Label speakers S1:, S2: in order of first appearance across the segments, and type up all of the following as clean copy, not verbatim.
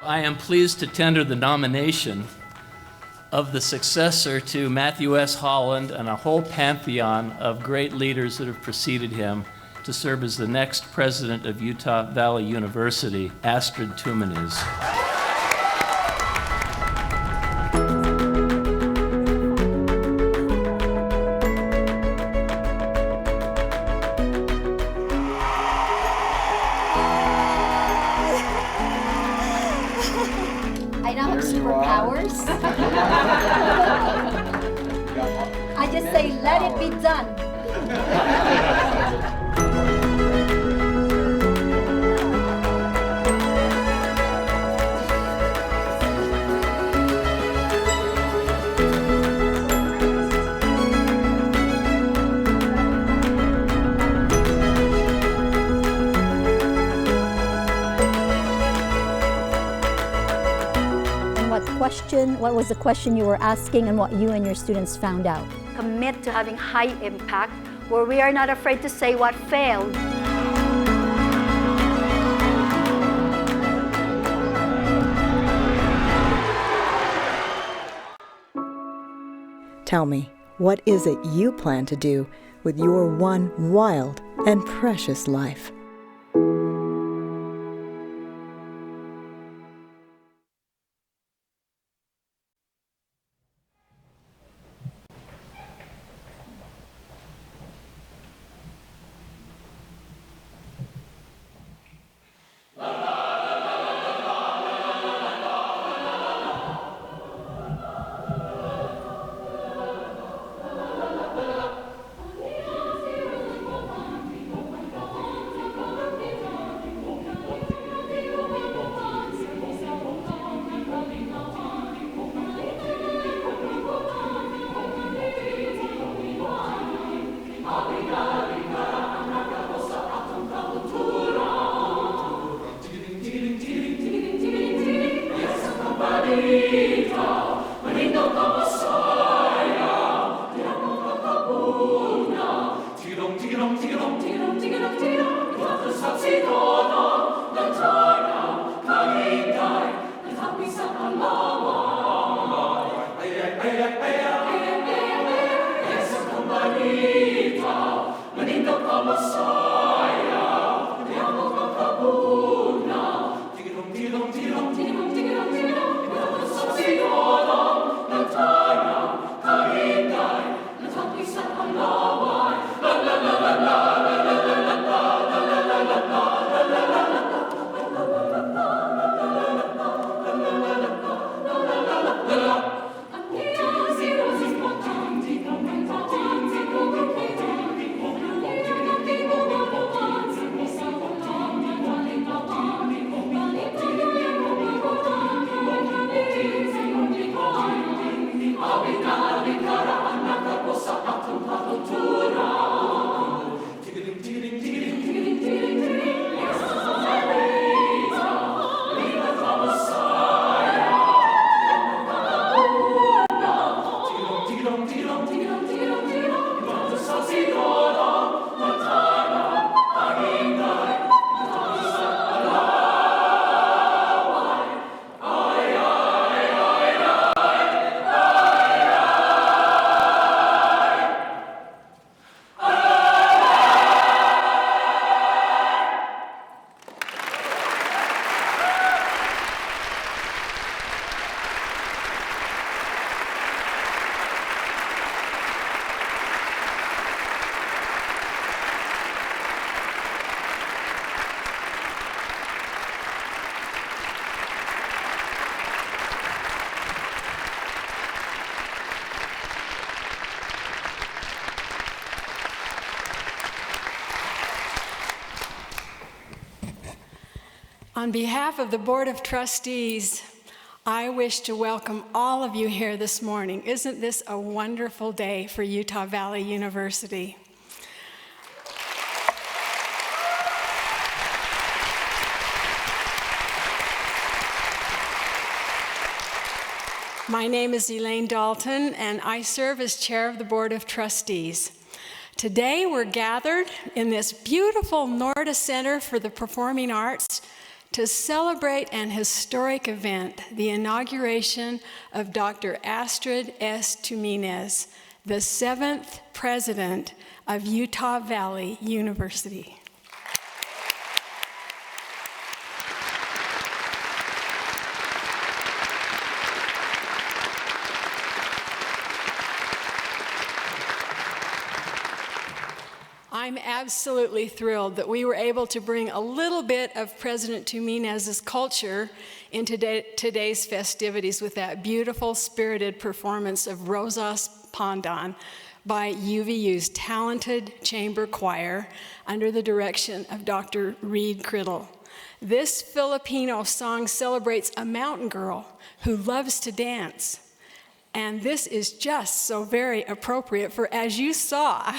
S1: I am pleased to tender the nomination of the successor to Matthew S. Holland and a whole pantheon of great leaders that have preceded him to serve as the next president of Utah Valley University, Astrid Tuminez.
S2: I now have superpowers. I just say, let it be done.
S3: What was the question you were asking and what you and your students found out?
S2: Commit to having high impact, where we are not afraid to say what failed.
S4: Tell me, what is it you plan to do with your one wild and precious life?
S5: On behalf of the Board of Trustees, I wish to welcome all of you here this morning. Isn't this a wonderful day for Utah Valley University? My name is Elaine Dalton, and I serve as chair of the Board of Trustees. Today, we're gathered in this beautiful Norda Center for the Performing Arts to celebrate an historic event, the inauguration of Dr. Astrid S. Tuminez, the 7th president of Utah Valley University. I'm absolutely thrilled that we were able to bring a little bit of President Tuminez's culture into today's festivities with that beautiful, spirited performance of Rosas Pandan by UVU's talented chamber choir under the direction of Dr. Reed Criddle. This Filipino song celebrates a mountain girl who loves to dance. And this is just so very appropriate for, as you saw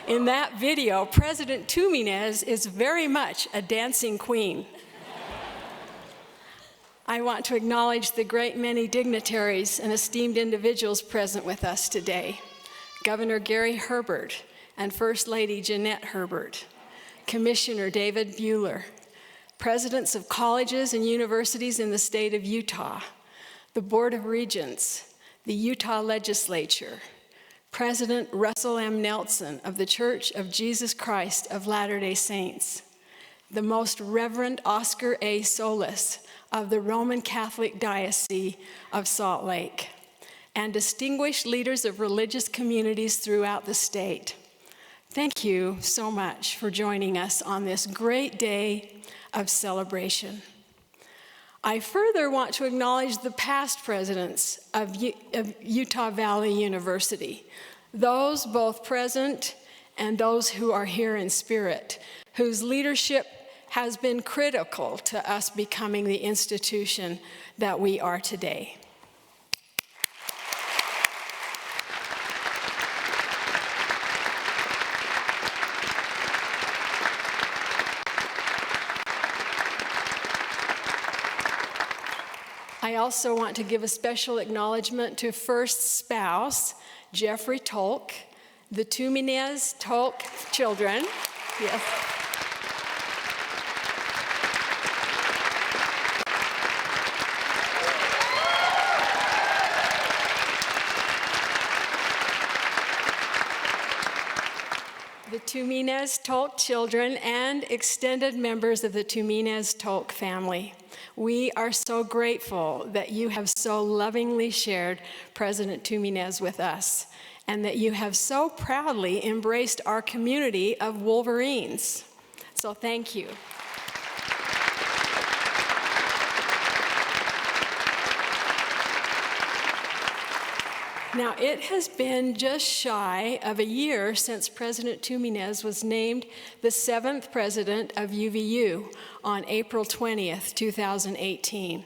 S5: in that video, President Tuminez is very much a dancing queen. I want to acknowledge the great many dignitaries and esteemed individuals present with us today. Governor Gary Herbert and First Lady Jeanette Herbert, Commissioner David Buehler, presidents of colleges and universities in the state of Utah, the Board of Regents, the Utah Legislature, President Russell M. Nelson of the Church of Jesus Christ of Latter-day Saints, the Most Reverend Oscar A. Solis of the Roman Catholic Diocese of Salt Lake, and distinguished leaders of religious communities throughout the state. Thank you so much for joining us on this great day of celebration. I further want to acknowledge the past presidents of Utah Valley University, those both present and those who are here in spirit, whose leadership has been critical to us becoming the institution that we are today. I also want to give a special acknowledgement to first spouse, Jeffrey Tolk, the Tuminez Tolk children. Yes. The Tuminez Tolk children and extended members of the Tuminez Tolk family. We are so grateful that you have so lovingly shared President Tuminez with us, and that you have so proudly embraced our community of Wolverines. So thank you. Now, it has been just shy of a year since President Tuminez was named the 7th president of UVU on April 20th, 2018.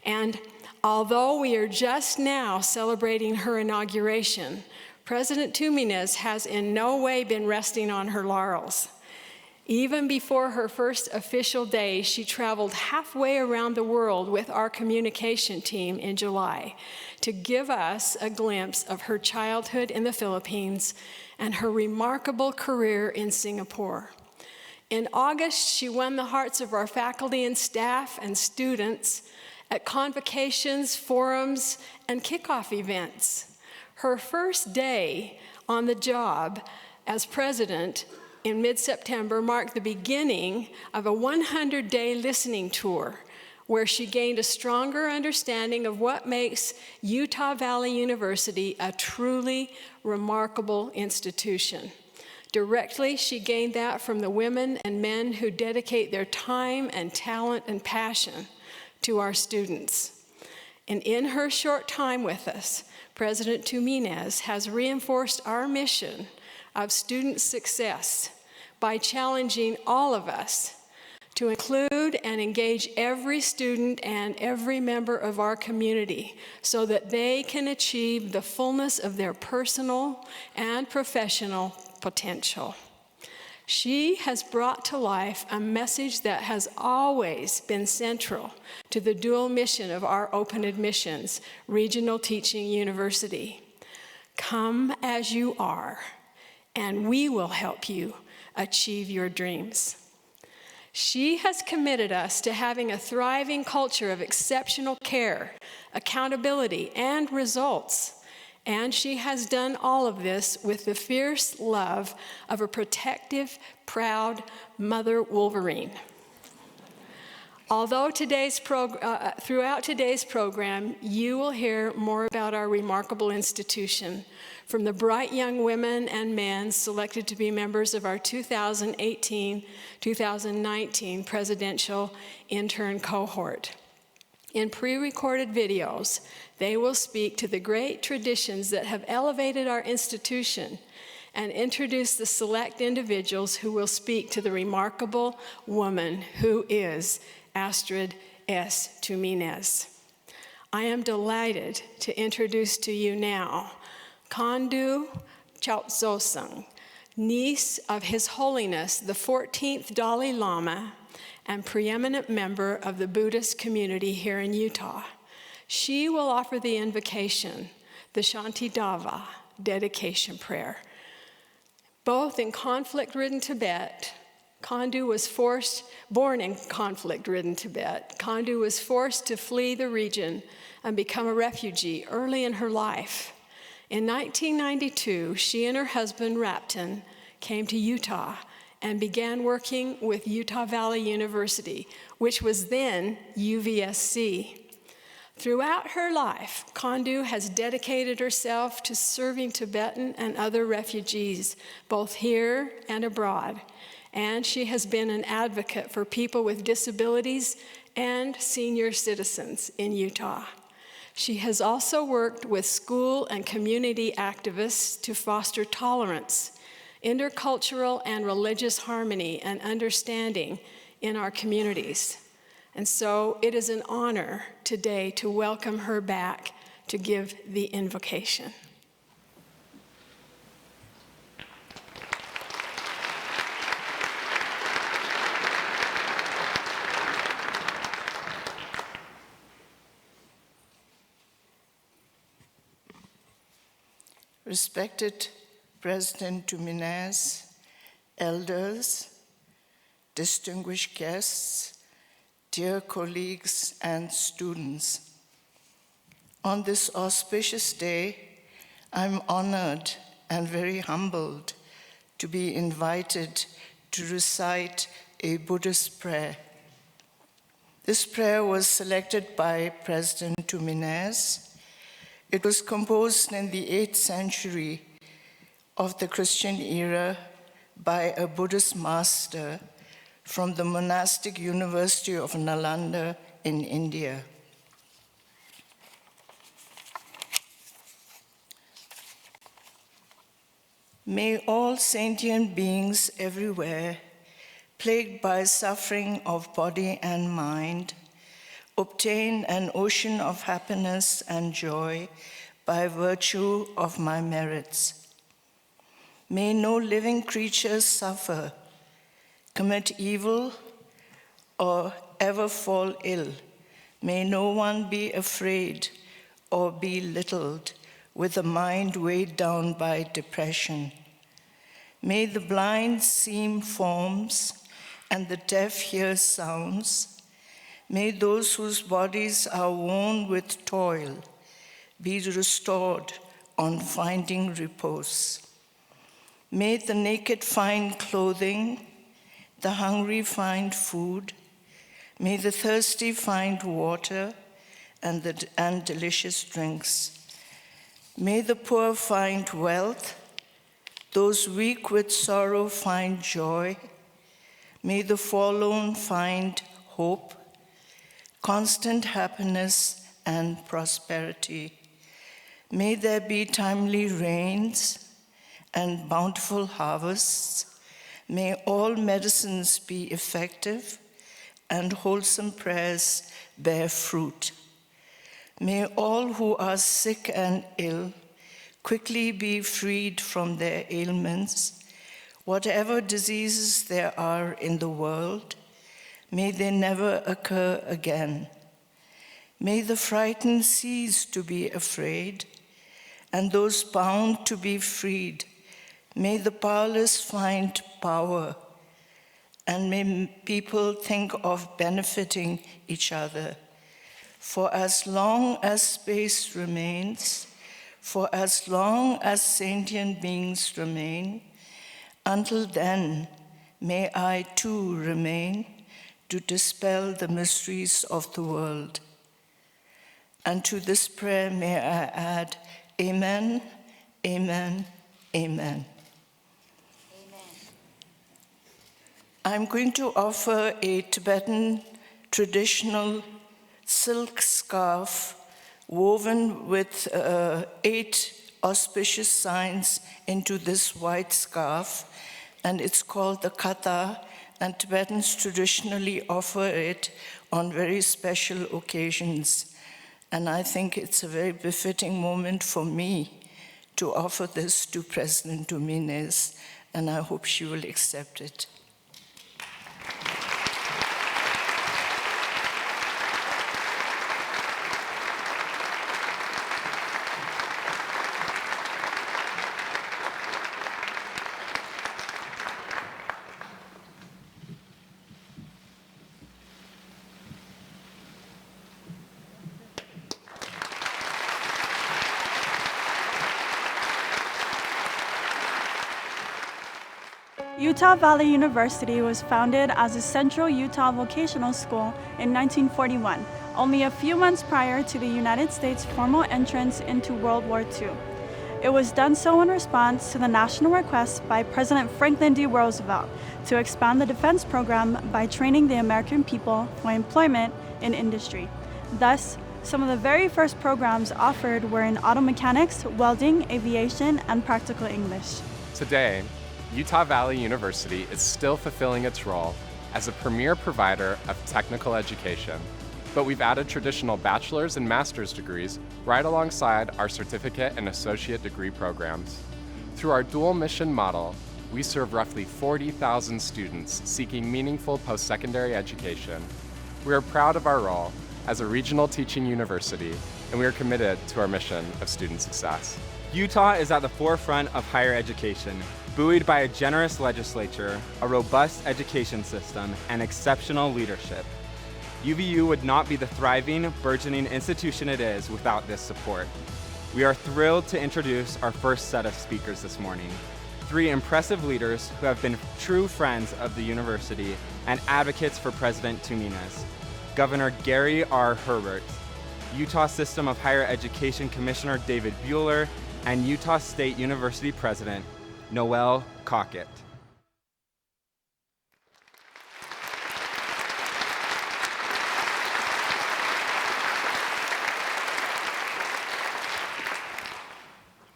S5: And although we are just now celebrating her inauguration, President Tuminez has in no way been resting on her laurels. Even before her first official day, she traveled halfway around the world with our communication team in July to give us a glimpse of her childhood in the Philippines and her remarkable career in Singapore. In August, she won the hearts of our faculty and staff and students at convocations, forums, and kickoff events. Her first day on the job as president in mid-September marked the beginning of a 100-day listening tour where she gained a stronger understanding of what makes Utah Valley University a truly remarkable institution. Directly, she gained that from the women and men who dedicate their time and talent and passion to our students. And in her short time with us, President Tuminez has reinforced our mission of student success by challenging all of us to include and engage every student and every member of our community so that they can achieve the fullness of their personal and professional potential. She has brought to life a message that has always been central to the dual mission of our Open Admissions Regional Teaching University. Come as you are, and we will help you achieve your dreams. She has committed us to having a thriving culture of exceptional care, accountability, and results. And she has done all of this with the fierce love of a protective, proud mother Wolverine. Although throughout today's program, you will hear more about our remarkable institution from the bright young women and men selected to be members of our 2018-2019 presidential intern cohort. In pre-recorded videos, they will speak to the great traditions that have elevated our institution and introduce the select individuals who will speak to the remarkable woman who is Astrid S. Tuminez. I am delighted to introduce to you now Khandu Chaotsosung, niece of His Holiness the 14th Dalai Lama and preeminent member of the Buddhist community here in Utah. She will offer the invocation, the Shantidava dedication prayer. Both in conflict-ridden Tibet, Khandu was born in conflict-ridden Tibet. Khandu was forced to flee the region and become a refugee early in her life. In 1992, she and her husband, Rapton, came to Utah and began working with Utah Valley University, which was then UVSC. Throughout her life, Khandu has dedicated herself to serving Tibetan and other refugees, both here and abroad. And she has been an advocate for people with disabilities and senior citizens in Utah. She has also worked with school and community activists to foster tolerance, intercultural and religious harmony and understanding in our communities. And so it is an honor today to welcome her back to give the invocation.
S6: Respected President Tuminez, elders, distinguished guests, dear colleagues and students. On this auspicious day, I'm honored and very humbled to be invited to recite a Buddhist prayer. This prayer was selected by President Tuminez. It was composed in the 8th century of the Christian era by a Buddhist master from the monastic University of Nalanda in India. May all sentient beings everywhere, plagued by suffering of body and mind, obtain an ocean of happiness and joy by virtue of my merits. May no living creature suffer, commit evil, or ever fall ill. May no one be afraid or belittled with a mind weighed down by depression. May the blind see forms and the deaf hear sounds. May those whose bodies are worn with toil be restored on finding repose. May the naked find clothing, the hungry find food. May the thirsty find water and delicious drinks. May the poor find wealth, those weak with sorrow find joy. May the forlorn find hope, constant happiness and prosperity. May there be timely rains and bountiful harvests. May all medicines be effective and wholesome prayers bear fruit. May all who are sick and ill quickly be freed from their ailments. Whatever diseases there are in the world, may they never occur again. May the frightened cease to be afraid, and those bound to be freed. May the powerless find power, and may people think of benefiting each other. For as long as space remains, for as long as sentient beings remain, until then, may I too remain to dispel the mysteries of the world. And to this prayer may I add, Amen, Amen, Amen. I'm going to offer a Tibetan traditional silk scarf woven with 8 auspicious signs into this white scarf, and it's called the kata, and Tibetans traditionally offer it on very special occasions. And I think it's a very befitting moment for me to offer this to President Tuminez, and I hope she will accept it.
S7: Utah Valley University was founded as a Central Utah Vocational School in 1941, only a few months prior to the United States' formal entrance into World War II. It was done so in response to the national request by President Franklin D. Roosevelt to expand the defense program by training the American people for employment in industry. Thus, some of the very first programs offered were in auto mechanics, welding, aviation, and practical English.
S8: Today, Utah Valley University is still fulfilling its role as a premier provider of technical education, but we've added traditional bachelor's and master's degrees right alongside our certificate and associate degree programs. Through our dual mission model, we serve roughly 40,000 students seeking meaningful post-secondary education. We are proud of our role as a regional teaching university, and we are committed to our mission of student success.
S9: Utah is at the forefront of higher education, buoyed by a generous legislature, a robust education system, and exceptional leadership. UVU would not be the thriving, burgeoning institution it is without this support. We are thrilled to introduce our first set of speakers this morning. 3 impressive leaders who have been true friends of the university and advocates for President Tuminez. Governor Gary R. Herbert, Utah System of Higher Education Commissioner David Bueller, and Utah State University President Noel Cockett.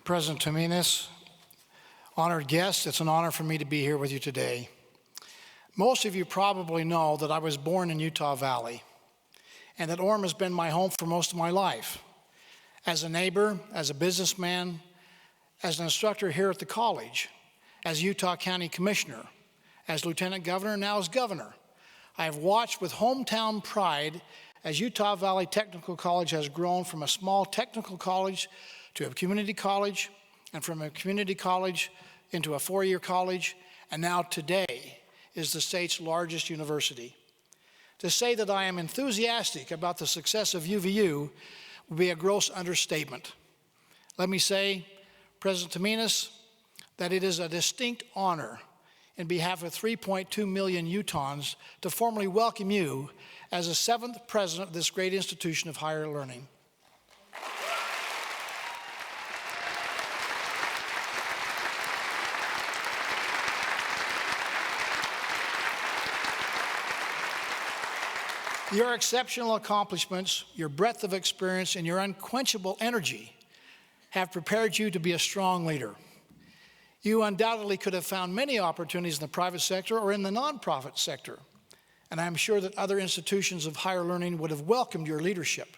S10: President Tuminez, honored guests, it's an honor for me to be here with you today. Most of you probably know that I was born in Utah Valley and that Orem has been my home for most of my life. As a neighbor, as a businessman, as an instructor here at the college, as Utah County Commissioner, as Lieutenant Governor, now as Governor, I have watched with hometown pride as Utah Valley Technical College has grown from a small technical college to a community college, and from a community college into a 4-year college, and now today is the state's largest university. To say that I am enthusiastic about the success of UVU would be a gross understatement. Let me say, President Tuminez, that it is a distinct honor in behalf of 3.2 million Utahns to formally welcome you as the 7th president of this great institution of higher learning. Your exceptional accomplishments, your breadth of experience, and your unquenchable energy have prepared you to be a strong leader. You undoubtedly could have found many opportunities in the private sector or in the nonprofit sector, and I'm sure that other institutions of higher learning would have welcomed your leadership.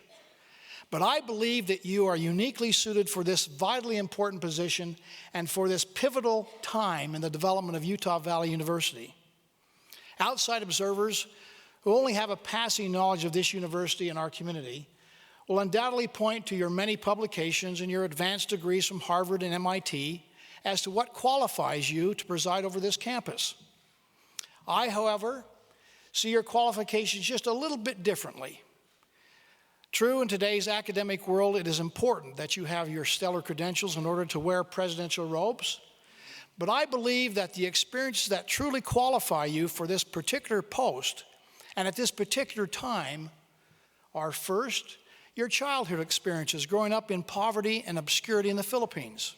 S10: But I believe that you are uniquely suited for this vitally important position and for this pivotal time in the development of Utah Valley University. Outside observers who only have a passing knowledge of this university and our community will undoubtedly point to your many publications and your advanced degrees from Harvard and MIT as to what qualifies you to preside over this campus. I, however, see your qualifications just a little bit differently. True, in today's academic world, it is important that you have your stellar credentials in order to wear presidential robes. But I believe that the experiences that truly qualify you for this particular post and at this particular time are, first, your childhood experiences growing up in poverty and obscurity in the Philippines.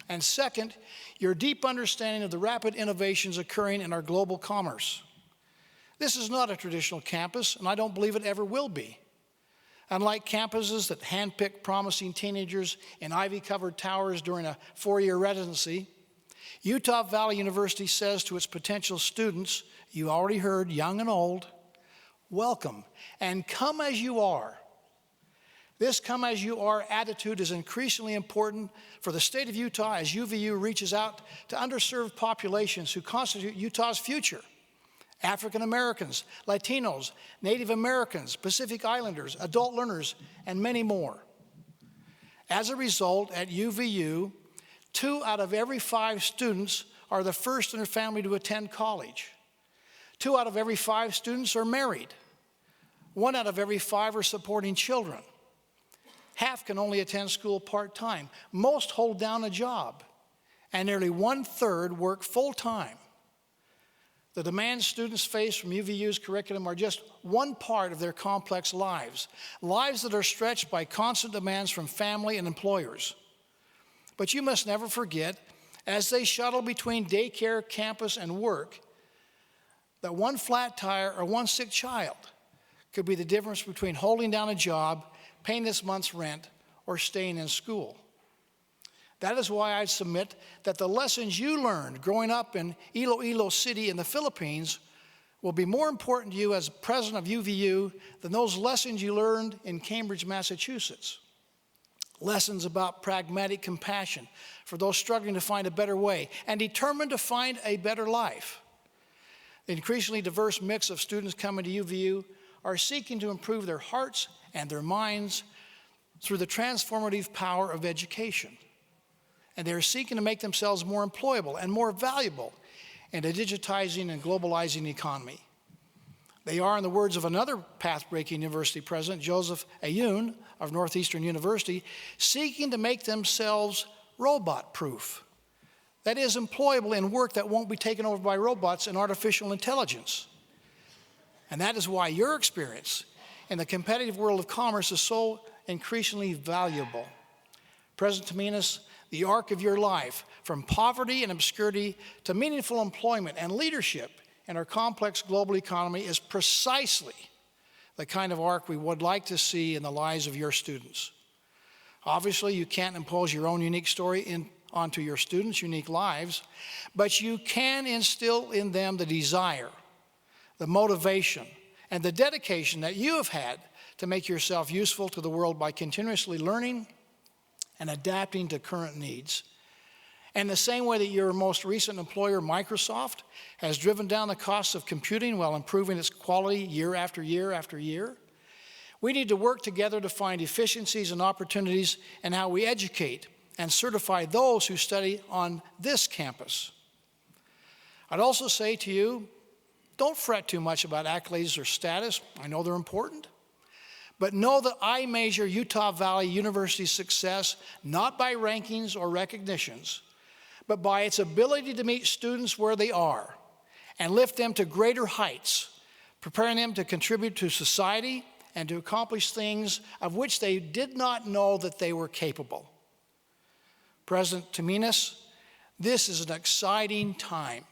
S10: And second, your deep understanding of the rapid innovations occurring in our global commerce. This is not a traditional campus, and I don't believe it ever will be. Unlike campuses that handpick promising teenagers in ivy-covered towers during a 4-year residency, Utah Valley University says to its potential students, you already heard, young and old, welcome, and come as you are. This come as you are attitude is increasingly important for the state of Utah as UVU reaches out to underserved populations who constitute Utah's future. African Americans, Latinos, Native Americans, Pacific Islanders, adult learners, and many more. As a result, at UVU, 2 out of every 5 students are the first in their family to attend college. 2 out of every 5 students are married. 1 out of every 5 are supporting children. Half can only attend school part-time. Most hold down a job, and nearly 1/3 work full-time. The demands students face from UVU's curriculum are just one part of their complex lives, lives that are stretched by constant demands from family and employers. But you must never forget, as they shuttle between daycare, campus, and work, that 1 flat tire or 1 sick child could be the difference between holding down a job, paying this month's rent, or staying in school. That is why I submit that the lessons you learned growing up in Iloilo City in the Philippines will be more important to you as president of UVU than those lessons you learned in Cambridge, Massachusetts. Lessons about pragmatic compassion for those struggling to find a better way and determined to find a better life. The increasingly diverse mix of students coming to UVU are seeking to improve their hearts and their minds through the transformative power of education. And they're seeking to make themselves more employable and more valuable in a digitizing and globalizing economy. They are, in the words of another path-breaking university president, Joseph Ayun of Northeastern University, seeking to make themselves robot-proof. That is, employable in work that won't be taken over by robots and artificial intelligence. And that is why your experience in the competitive world of commerce is so increasingly valuable. President Tuminez, the arc of your life, from poverty and obscurity to meaningful employment and leadership in our complex global economy, is precisely the kind of arc we would like to see in the lives of your students. Obviously, you can't impose your own unique story onto your students' unique lives, but you can instill in them the desire, the motivation, and the dedication that you have had to make yourself useful to the world by continuously learning and adapting to current needs. And the same way that your most recent employer, Microsoft, has driven down the cost of computing while improving its quality year after year after year, we need to work together to find efficiencies and opportunities in how we educate and certify those who study on this campus. I'd also say to you, don't fret too much about accolades or status. I know they're important. But know that I measure Utah Valley University's success not by rankings or recognitions, but by its ability to meet students where they are and lift them to greater heights, preparing them to contribute to society and to accomplish things of which they did not know that they were capable. President Tuminez, this is an exciting time,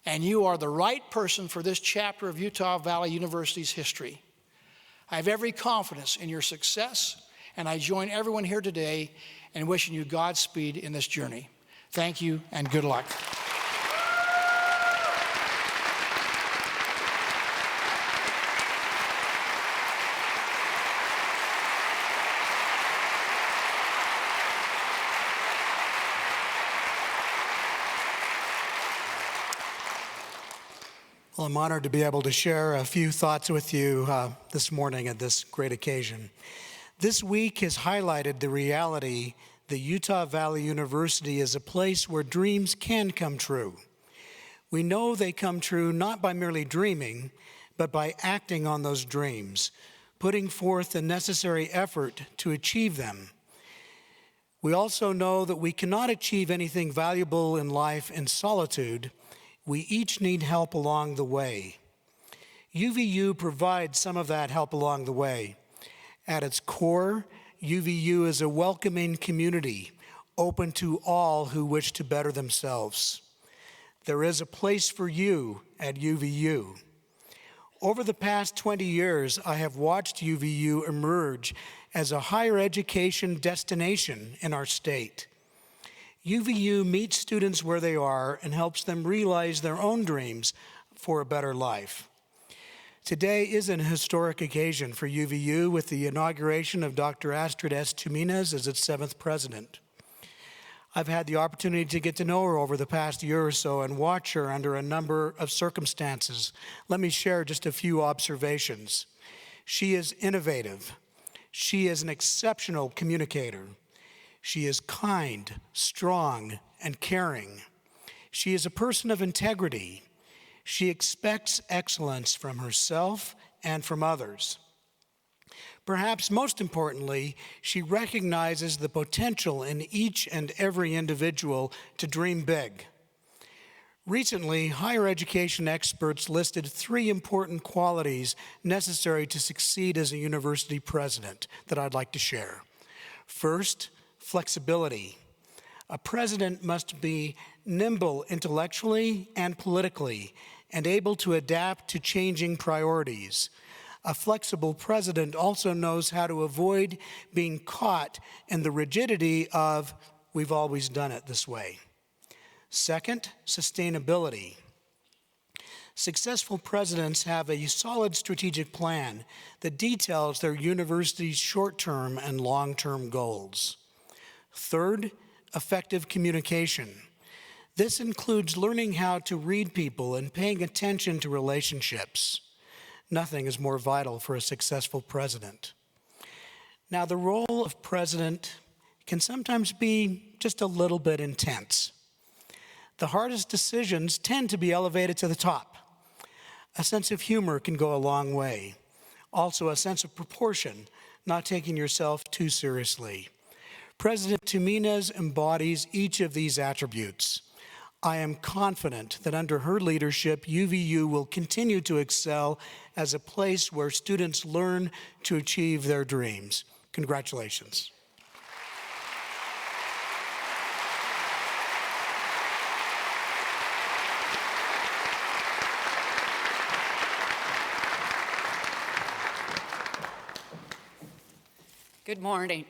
S10: and you are the right person for this chapter of Utah Valley University's history. I have every confidence in your success, and I join everyone here today in wishing you Godspeed in this journey. Thank you, and good luck.
S11: Well, I'm honored to be able to share a few thoughts with you this morning at this great occasion. This week has highlighted the reality that Utah Valley University is a place where dreams can come true. We know they come true not by merely dreaming, but by acting on those dreams, putting forth the necessary effort to achieve them. We also know that we cannot achieve anything valuable in life in solitude. We each need help along the way. UVU provides some of that help along the way. At its core, UVU is a welcoming community, open to all who wish to better themselves. There is a place for you at UVU. Over the past 20 years, I have watched UVU emerge as a higher education destination in our state. UVU meets students where they are and helps them realize their own dreams for a better life. Today is an historic occasion for UVU with the inauguration of Dr. Astrid S. Tuminez as its 7th president. I've had the opportunity to get to know her over the past year or so and watch her under a number of circumstances. Let me share just a few observations. She is innovative. She is an exceptional communicator. She is kind, strong, and caring. She is a person of integrity. She expects excellence from herself and from others. Perhaps most importantly, she recognizes the potential in each and every individual to dream big. Recently, higher education experts listed 3 important qualities necessary to succeed as a university president that I'd like to share. First, flexibility. A president must be nimble intellectually and politically and able to adapt to changing priorities. A flexible president also knows how to avoid being caught in the rigidity of, we've always done it this way. Second, sustainability. Successful presidents have a solid strategic plan that details their university's short-term and long-term goals. Third, effective communication. This includes learning how to read people and paying attention to relationships. Nothing is more vital for a successful president. Now, the role of president can sometimes be just a little bit intense. The hardest decisions tend to be elevated to the top. A sense of humor can go a long way. Also, a sense of proportion, not taking yourself too seriously. President Tuminez embodies each of these attributes. I am confident that under her leadership, UVU will continue to excel as a place where students learn to achieve their dreams. Congratulations.
S12: Good morning.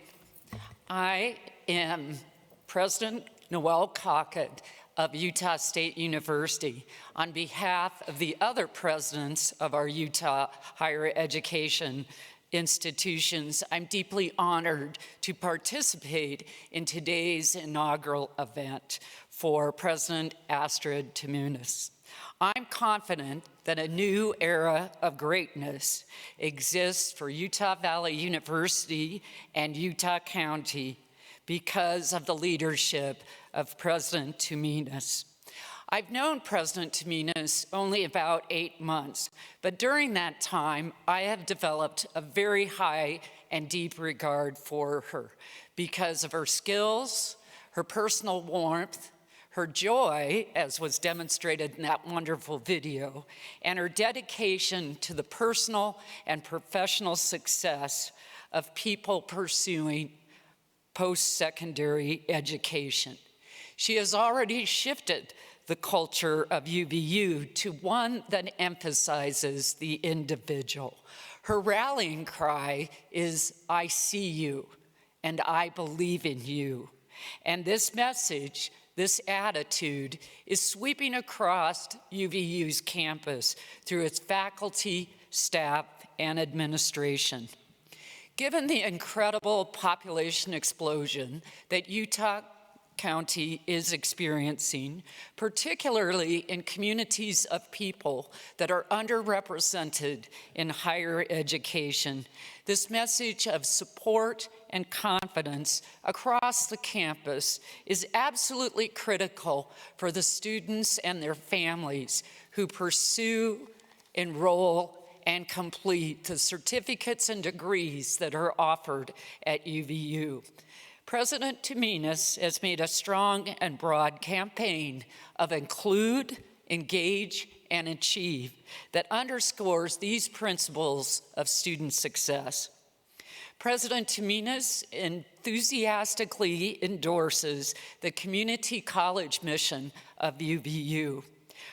S12: I am President Noel Cockett of Utah State University. On behalf of the other presidents of our Utah higher education institutions, I'm deeply honored to participate in today's inaugural event for President Astrid Tuminez. I'm confident that a new era of greatness exists for Utah Valley University and Utah County because of the leadership of President Tuminez. I've known President Tuminez only about 8 months, but during that time, I have developed a very high and deep regard for her because of her skills, her personal warmth, her joy, as was demonstrated in that wonderful video, and her dedication to the personal and professional success of people pursuing post-secondary education. She has already shifted the culture of UVU to one that emphasizes the individual. Her rallying cry is, "I see you, and I believe in you." And this message, this attitude, is sweeping across UVU's campus through its faculty, staff, and administration. Given the incredible population explosion that Utah County is experiencing, particularly in communities of people that are underrepresented in higher education. This message of support and confidence across the campus is absolutely critical for the students and their families who pursue, enroll, and complete the certificates and degrees that are offered at UVU. President Tuminez has made a strong and broad campaign of include, engage, and achieve that underscores these principles of student success. President Tuminez enthusiastically endorses the community college mission of UVU.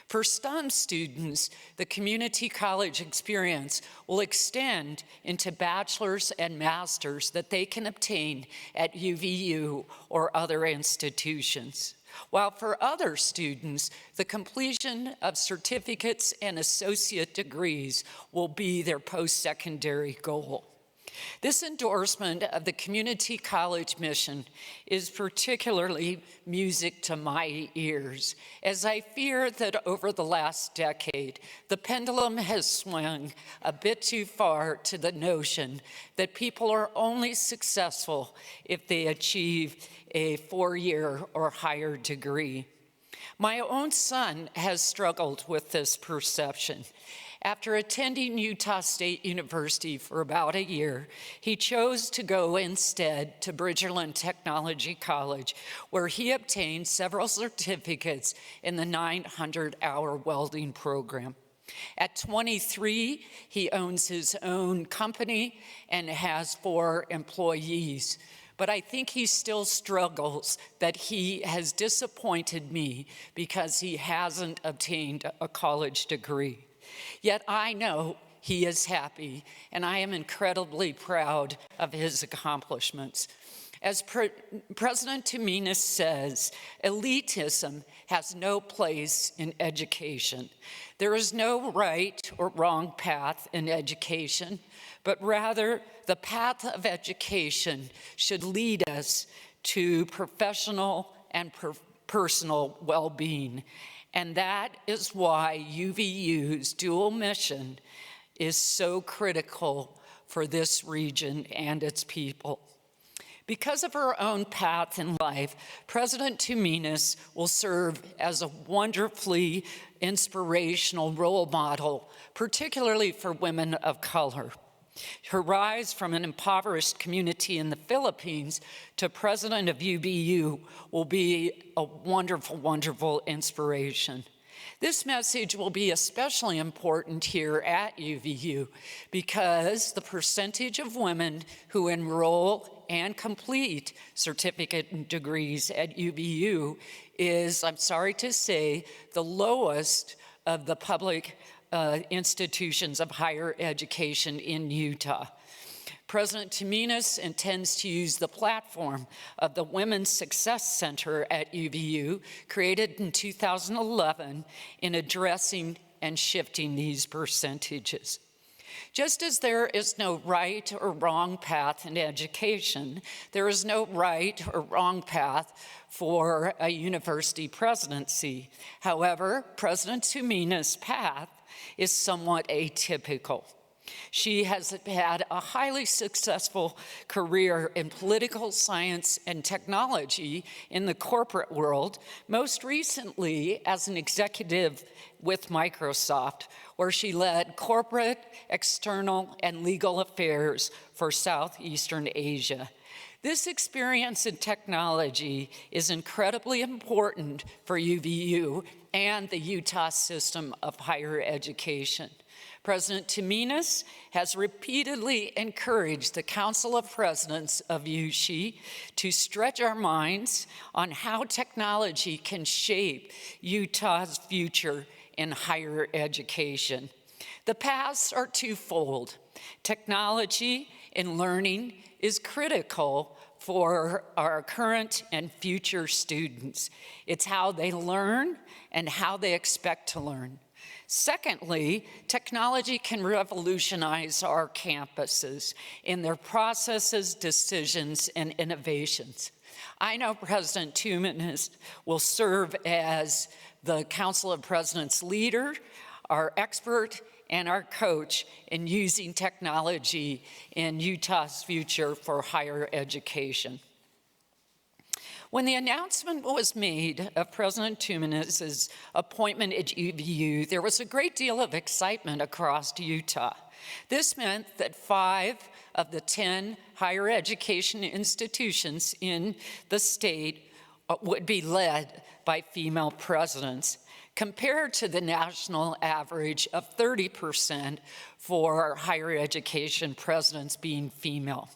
S12: For some students, the community college experience will extend into bachelor's and master's that they can obtain at UVU or other institutions. While for other students, the completion of certificates and associate degrees will be their post-secondary goal. This endorsement of the community college mission is particularly music to my ears, as I fear that over the last decade, the pendulum has swung a bit too far to the notion that people are only successful if they achieve a 4-year or higher degree. My own son has struggled with this perception. After attending Utah State University for about a year, he chose to go instead to Bridgerland Technology College, where he obtained several certificates in the 900-hour welding program. At 23, he owns his own company and has 4 employees. But I think he still struggles that he has disappointed me because he hasn't obtained a college degree. Yet I know he is happy, and I am incredibly proud of his accomplishments. As President Tuminez says, elitism has no place in education. There is no right or wrong path in education, but rather the path of education should lead us to professional and personal well-being. And that is why UVU's dual mission is so critical for this region and its people. Because of her own path in life, President Tuminez will serve as a wonderfully inspirational role model, particularly for women of color. Her rise from an impoverished community in the Philippines to president of UVU will be a wonderful, wonderful inspiration. This message will be especially important here at UVU because the percentage of women who enroll and complete certificate and degrees at UVU is, I'm sorry to say, the lowest of the public institutions of higher education in Utah. President Tuminez intends to use the platform of the Women's Success Center at UVU, created in 2011, in addressing and shifting these percentages. Just as there is no right or wrong path in education, there is no right or wrong path for a university presidency. However, President Tuminez's path is somewhat atypical. She has had a highly successful career in political science and technology in the corporate world, most recently as an executive with Microsoft, where she led corporate, external, and legal affairs for Southeastern Asia. This experience in technology is incredibly important for UVU and the Utah system of higher education. President Tuminez has repeatedly encouraged the Council of Presidents of USHE to stretch our minds on how technology can shape Utah's future in higher education. The paths are twofold. Technology in learning is critical for our current and future students. It's how they learn and how they expect to learn. Secondly, technology can revolutionize our campuses in their processes, decisions, and innovations. I know President Tuminez will serve as the Council of Presidents leader, our expert, and our coach in using technology in Utah's future for higher education. When the announcement was made of President Tuminez's appointment at UVU, there was a great deal of excitement across Utah. This meant that 5 of the 10 higher education institutions in the state would be led by female presidents, compared to the national average of 30% for higher education presidents being female.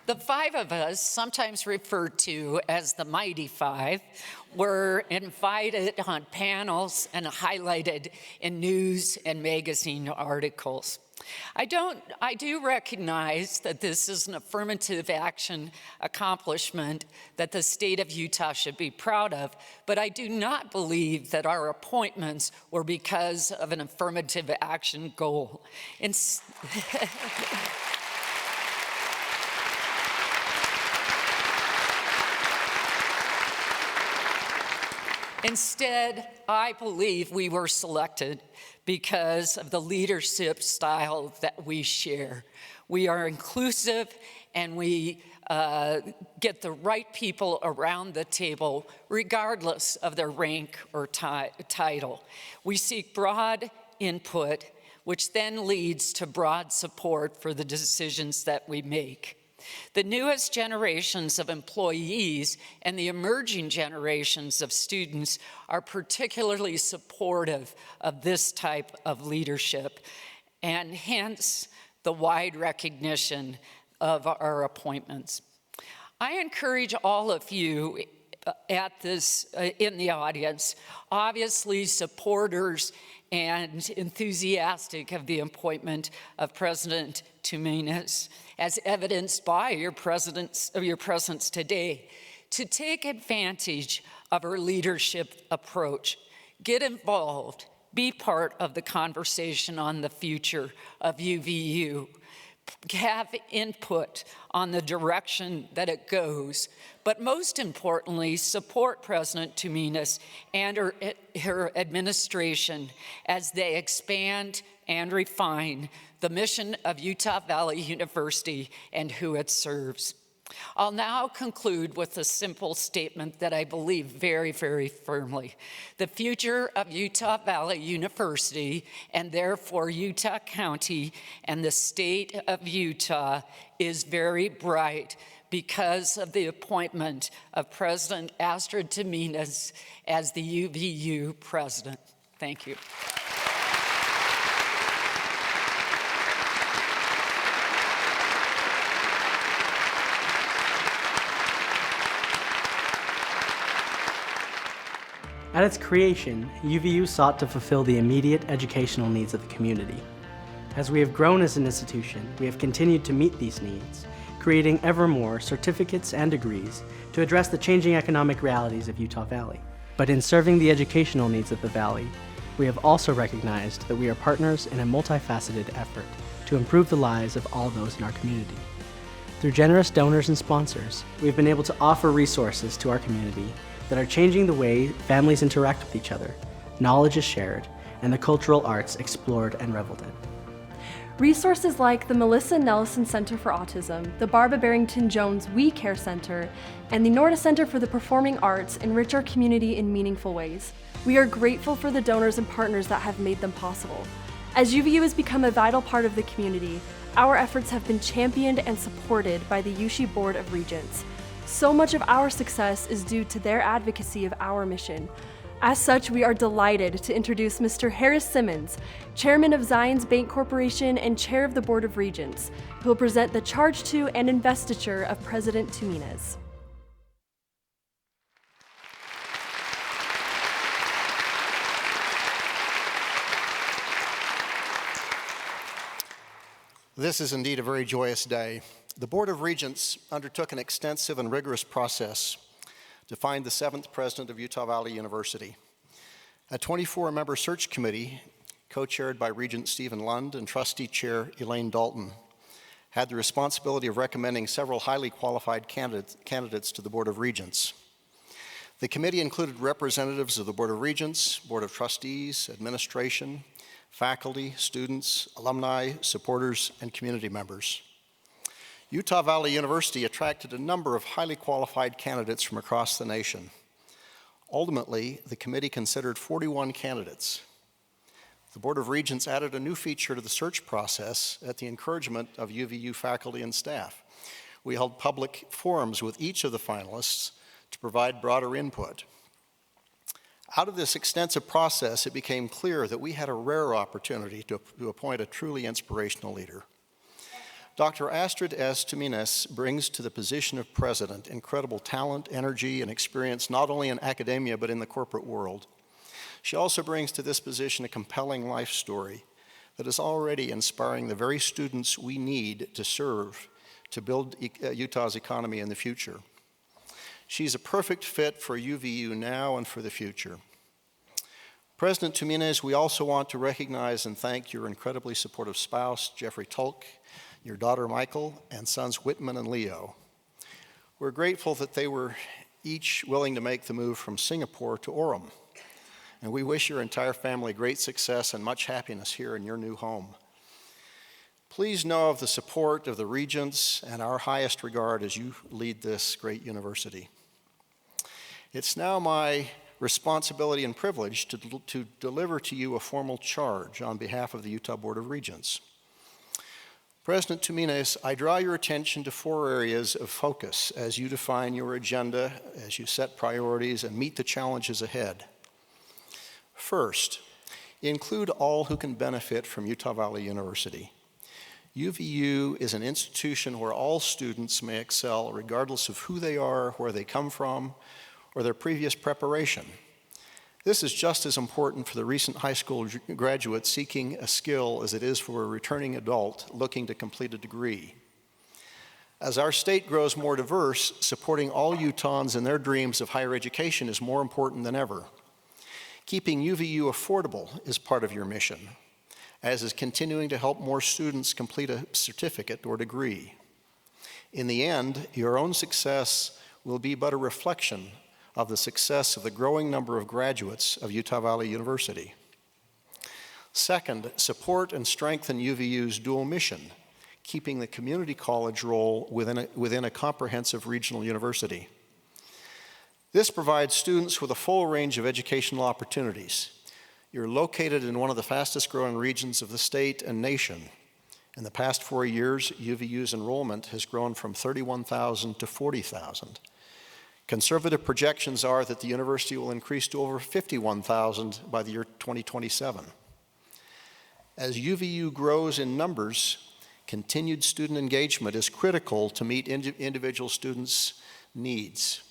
S12: The 5 of us, sometimes referred to as the Mighty 5, were invited on panels and highlighted in news and magazine articles. I do recognize that this is an affirmative action accomplishment that the state of Utah should be proud of, but I do not believe that our appointments were because of an affirmative action goal. Instead, I believe we were selected because of the leadership style that we share. We are inclusive, and we get the right people around the table, regardless of their rank or title. We seek broad input, which then leads to broad support for the decisions that we make. The newest generations of employees and the emerging generations of students are particularly supportive of this type of leadership, and hence the wide recognition of our appointments. I encourage all of you in the audience, obviously supporters and enthusiastic of the appointment of President Tuminez, as evidenced by your presence today, to take advantage of our leadership approach. Get involved, be part of the conversation on the future of UVU. Have input on the direction that it goes, but most importantly, support President Tuminez and her administration as they expand and refine the mission of Utah Valley University and who it serves. I'll now conclude with a simple statement that I believe very, very firmly. The future of Utah Valley University, and therefore Utah County and the state of Utah, is very bright because of the appointment of President Astrid Tuminez as the UVU president. Thank you.
S13: At its creation, UVU sought to fulfill the immediate educational needs of the community. As we have grown as an institution, we have continued to meet these needs, creating ever more certificates and degrees to address the changing economic realities of Utah Valley. But in serving the educational needs of the Valley, we have also recognized that we are partners in a multifaceted effort to improve the lives of all those in our community. Through generous donors and sponsors, we've been able to offer resources to our community that are changing the way families interact with each other, knowledge is shared, and the cultural arts explored and reveled in.
S14: Resources like the Melissa Nelson Center for Autism, the Barbara Barrington Jones We Care Center, and the Norda Center for the Performing Arts enrich our community in meaningful ways. We are grateful for the donors and partners that have made them possible. As UVU has become a vital part of the community, our efforts have been championed and supported by the USHE Board of Regents. So much of our success is due to their advocacy of our mission. As such, we are delighted to introduce Mr. Harris Simmons, Chairman of Zions Bank Corporation and Chair of the Board of Regents, who will present the charge to and investiture of President Tuminez.
S15: This is indeed a very joyous day. The Board of Regents undertook an extensive and rigorous process to find the 7th president of Utah Valley University. A 24-member search committee, co-chaired by Regent Stephen Lund and Trustee Chair Elaine Dalton, had the responsibility of recommending several highly qualified candidates to the Board of Regents. The committee included representatives of the Board of Regents, Board of Trustees, administration, faculty, students, alumni, supporters, and community members. Utah Valley University attracted a number of highly qualified candidates from across the nation. Ultimately, the committee considered 41 candidates. The Board of Regents added a new feature to the search process at the encouragement of UVU faculty and staff. We held public forums with each of the finalists to provide broader input. Out of this extensive process, it became clear that we had a rare opportunity to appoint a truly inspirational leader. Dr. Astrid S. Tuminez brings to the position of president incredible talent, energy, and experience not only in academia but in the corporate world. She also brings to this position a compelling life story that is already inspiring the very students we need to serve to build Utah's economy in the future. She's a perfect fit for UVU now and for the future. President Tuminez, we also want to recognize and thank your incredibly supportive spouse, Jeffrey Tulk, your daughter Michael, and sons Whitman and Leo. We're grateful that they were each willing to make the move from Singapore to Orem. And we wish your entire family great success and much happiness here in your new home. Please know of the support of the Regents and our highest regard as you lead this great university. It's now my responsibility and privilege to deliver to you a formal charge on behalf of the Utah Board of Regents. President Tuminez, I draw your attention to 4 areas of focus as you define your agenda, as you set priorities and meet the challenges ahead. First, include all who can benefit from Utah Valley University. UVU is an institution where all students may excel regardless of who they are, where they come from, or their previous preparation. This is just as important for the recent high school graduate seeking a skill as it is for a returning adult looking to complete a degree. As our state grows more diverse, supporting all Utahns in their dreams of higher education is more important than ever. Keeping UVU affordable is part of your mission, as is continuing to help more students complete a certificate or degree. In the end, your own success will be but a reflection of the success of the growing number of graduates of Utah Valley University. Second, support and strengthen UVU's dual mission, keeping the community college role within a comprehensive regional university. This provides students with a full range of educational opportunities. You're located in one of the fastest growing regions of the state and nation. In the past 4 years, UVU's enrollment has grown from 31,000 to 40,000. Conservative projections are that the university will increase to over 51,000 by the year 2027. As UVU grows in numbers, continued student engagement is critical to meet individual students' needs.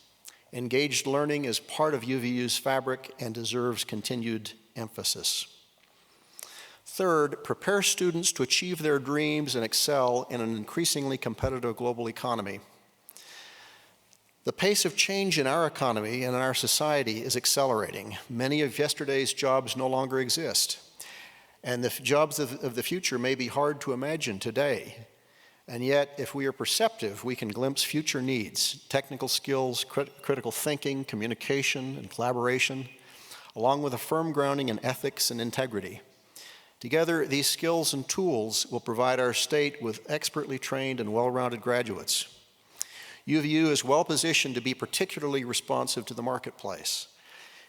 S15: Engaged learning is part of UVU's fabric and deserves continued emphasis. Third, prepare students to achieve their dreams and excel in an increasingly competitive global economy. The pace of change in our economy and in our society is accelerating. Many of yesterday's jobs no longer exist, and the jobs of the future may be hard to imagine today. And yet, if we are perceptive, we can glimpse future needs, technical skills, critical thinking, communication, and collaboration, along with a firm grounding in ethics and integrity. Together, these skills and tools will provide our state with expertly trained and well-rounded graduates. UVU is well positioned to be particularly responsive to the marketplace.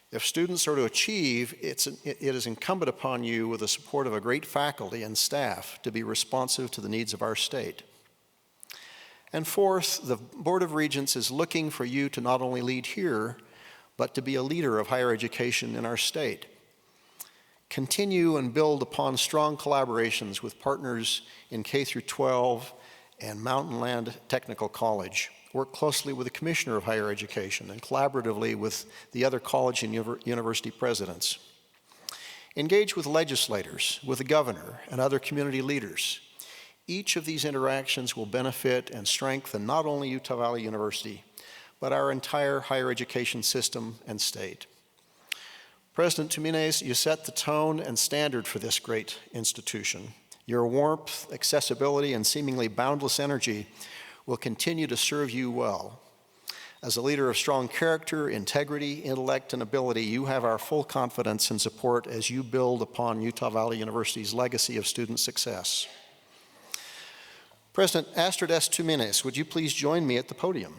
S15: If students are to achieve, it is incumbent upon you, with the support of a great faculty and staff, to be responsive to the needs of our state. And fourth, the Board of Regents is looking for you to not only lead here, but to be a leader of higher education in our state. Continue and build upon strong collaborations with partners in K-12 and Mountain Land Technical College. Work closely with the Commissioner of Higher Education and collaboratively with the other college and university presidents. Engage with legislators, with the governor, and other community leaders. Each of these interactions will benefit and strengthen not only Utah Valley University, but our entire higher education system and state. President Tuminez, you set the tone and standard for this great institution. Your warmth, accessibility, and seemingly boundless energy will continue to serve you well. As a leader of strong character, integrity, intellect, and ability, you have our full confidence and support as you build upon Utah Valley University's legacy of student success. President Astrid S. Tuminez, would you please join me at the podium?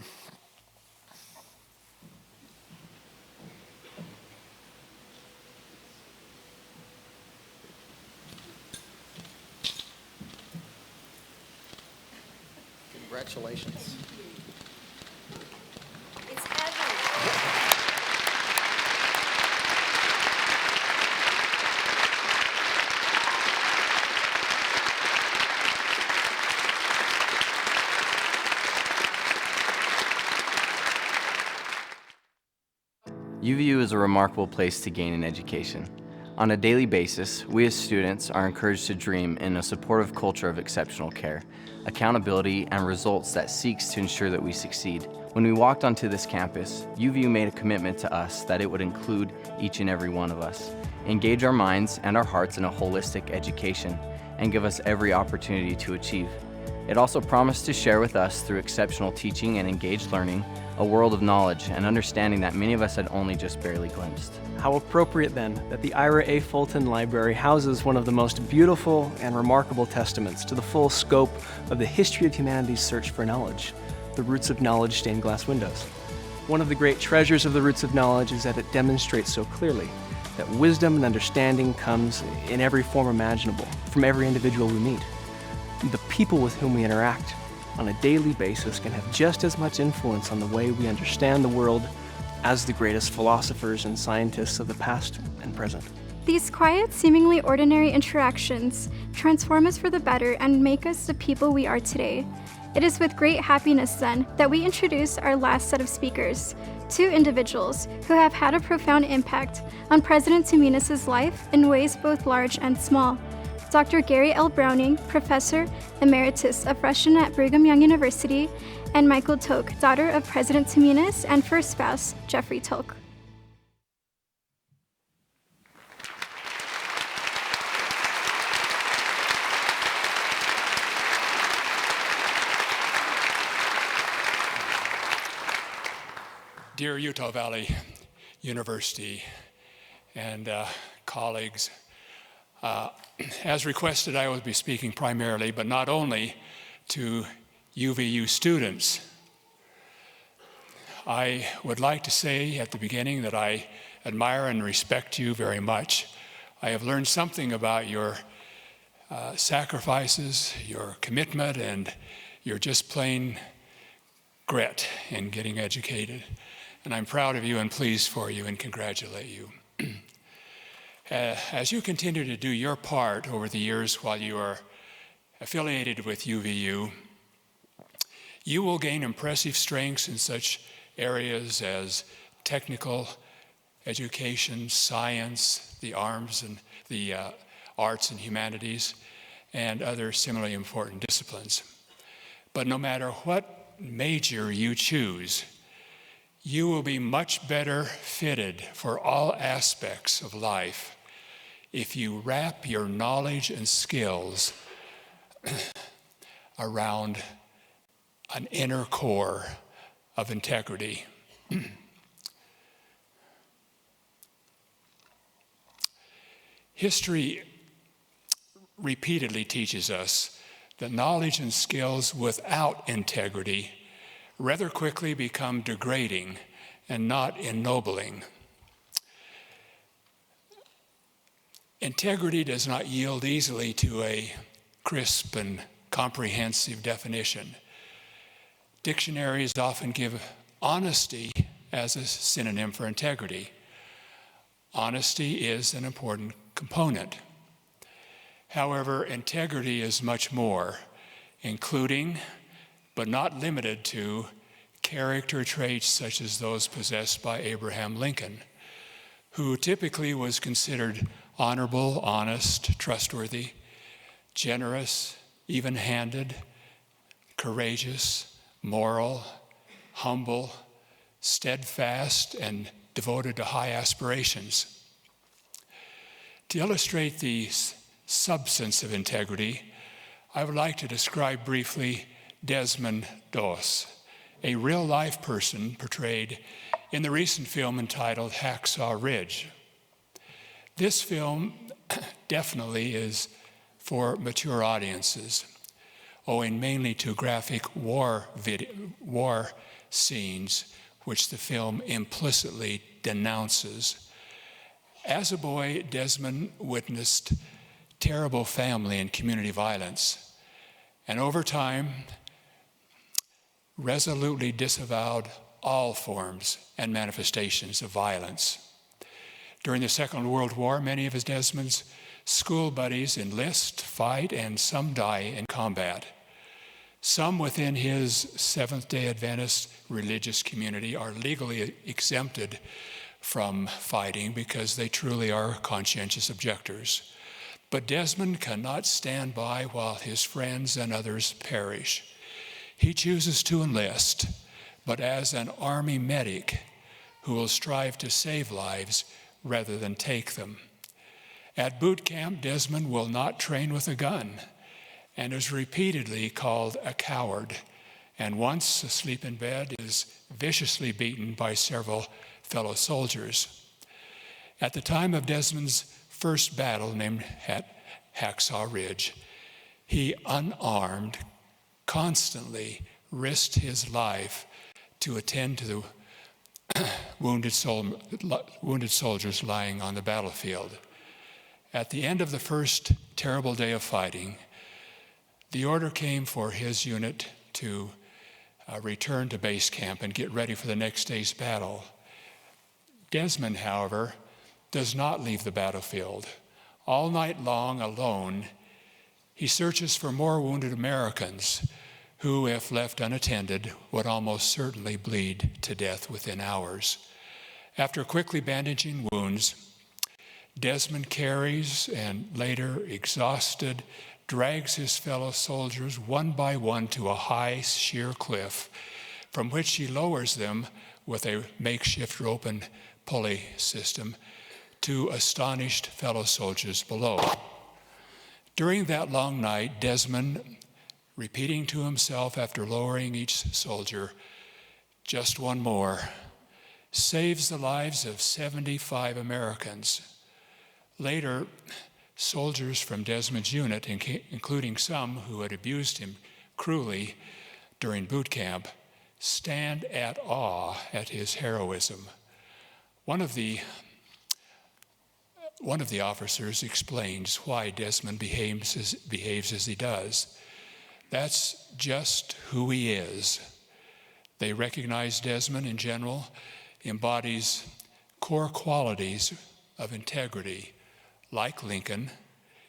S15: Congratulations.
S2: It's heavy.
S16: UVU is a remarkable place to gain an education. On a daily basis, we as students are encouraged to dream in a supportive culture of exceptional care, accountability, and results that seeks to ensure that we succeed. When we walked onto this campus, UVU made a commitment to us that it would include each and every one of us, engage our minds and our hearts in a holistic education, and give us every opportunity to achieve. It also promised to share with us through exceptional teaching and engaged learning a world of knowledge and understanding that many of us had only just barely glimpsed.
S17: How appropriate then that the Ira A. Fulton Library houses one of the most beautiful and remarkable testaments to the full scope of the history of humanity's search for knowledge, the Roots of Knowledge stained glass windows. One of the great treasures of the Roots of Knowledge is that it demonstrates so clearly that wisdom and understanding comes in every form imaginable, from every individual we meet. The people with whom we interact on a daily basis can have just as much influence on the way we understand the world as the greatest philosophers and scientists of the past and present.
S18: These quiet, seemingly ordinary interactions transform us for the better and make us the people we are today. It is with great happiness, then, that we introduce our last set of speakers, two individuals who have had a profound impact on President Tuminez's life in ways both large and small. Dr. Gary L. Browning, Professor Emeritus of Russian at Brigham Young University, and Michael Toke, daughter of President Tuminez and first spouse, Jeffrey Toke.
S19: Dear Utah Valley University and colleagues, as requested, I will be speaking primarily, but not only, to UVU students. I would like to say at the beginning that I admire and respect you very much. I have learned something about your sacrifices, your commitment, and your just plain grit in getting educated. And I'm proud of you and pleased for you and congratulate you. As you continue to do your part over the years while you are affiliated with UVU, you will gain impressive strengths in such areas as technical education, science, the arts and humanities, and other similarly important disciplines. But no matter what major you choose, you will be much better fitted for all aspects of life if you wrap your knowledge and skills around an inner core of integrity. History repeatedly teaches us that knowledge and skills without integrity rather quickly become degrading and not ennobling. Integrity does not yield easily to a crisp and comprehensive definition. Dictionaries often give honesty as a synonym for integrity. Honesty is an important component. However, integrity is much more, including, but not limited to, character traits such as those possessed by Abraham Lincoln, who typically was considered honorable, honest, trustworthy, generous, even-handed, courageous, moral, humble, steadfast, and devoted to high aspirations. To illustrate the substance of integrity, I would like to describe briefly Desmond Doss, a real-life person portrayed in the recent film entitled Hacksaw Ridge. This film definitely is for mature audiences, owing mainly to graphic war scenes which the film implicitly denounces. As a boy, Desmond witnessed terrible family and community violence, and over time, resolutely disavowed all forms and manifestations of violence. During the Second World War, many of Desmond's school buddies enlist, fight, and some die in combat. Some within his Seventh-day Adventist religious community are legally exempted from fighting because they truly are conscientious objectors. But Desmond cannot stand by while his friends and others perish. He chooses to enlist, but as an army medic who will strive to save lives rather than take them. At boot camp, Desmond will not train with a gun and is repeatedly called a coward, and once asleep in bed is viciously beaten by several fellow soldiers. At the time of Desmond's first battle, named Hacksaw Ridge, he, unarmed, constantly risked his life to attend to the wounded soldiers lying on the battlefield. At the end of the first terrible day of fighting, the order came for his unit to return to base camp and get ready for the next day's battle. Desmond, however, does not leave the battlefield. All night long, alone, he searches for more wounded Americans who, if left unattended, would almost certainly bleed to death within hours. After quickly bandaging wounds, Desmond carries and later, exhausted, drags his fellow soldiers one by one to a high, sheer cliff, from which he lowers them with a makeshift rope and pulley system to astonished fellow soldiers below. During that long night, Desmond, repeating to himself after lowering each soldier, "Just one more," saves the lives of 75 Americans. Later, soldiers from Desmond's unit, including some who had abused him cruelly during boot camp, stand at awe at his heroism. One of the officers explains why Desmond behaves as he does. That's just who he is. They recognize Desmond in general embodies core qualities of integrity. Like Lincoln,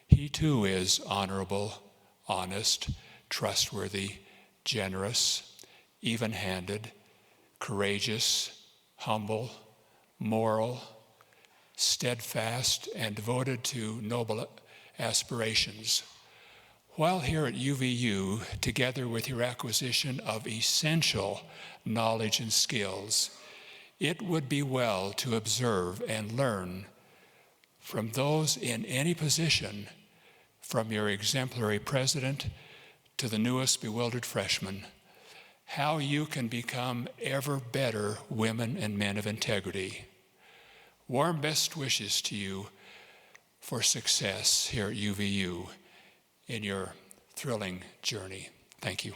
S19: he too is honorable, honest, trustworthy, generous, even-handed, courageous, humble, moral, steadfast, and devoted to noble aspirations. While here at UVU, together with your acquisition of essential knowledge and skills, it would be well to observe and learn from those in any position, from your exemplary president to the newest bewildered freshman, how you can become ever better women and men of integrity. Warm best wishes to you for success here at UVU in your thrilling journey. Thank you.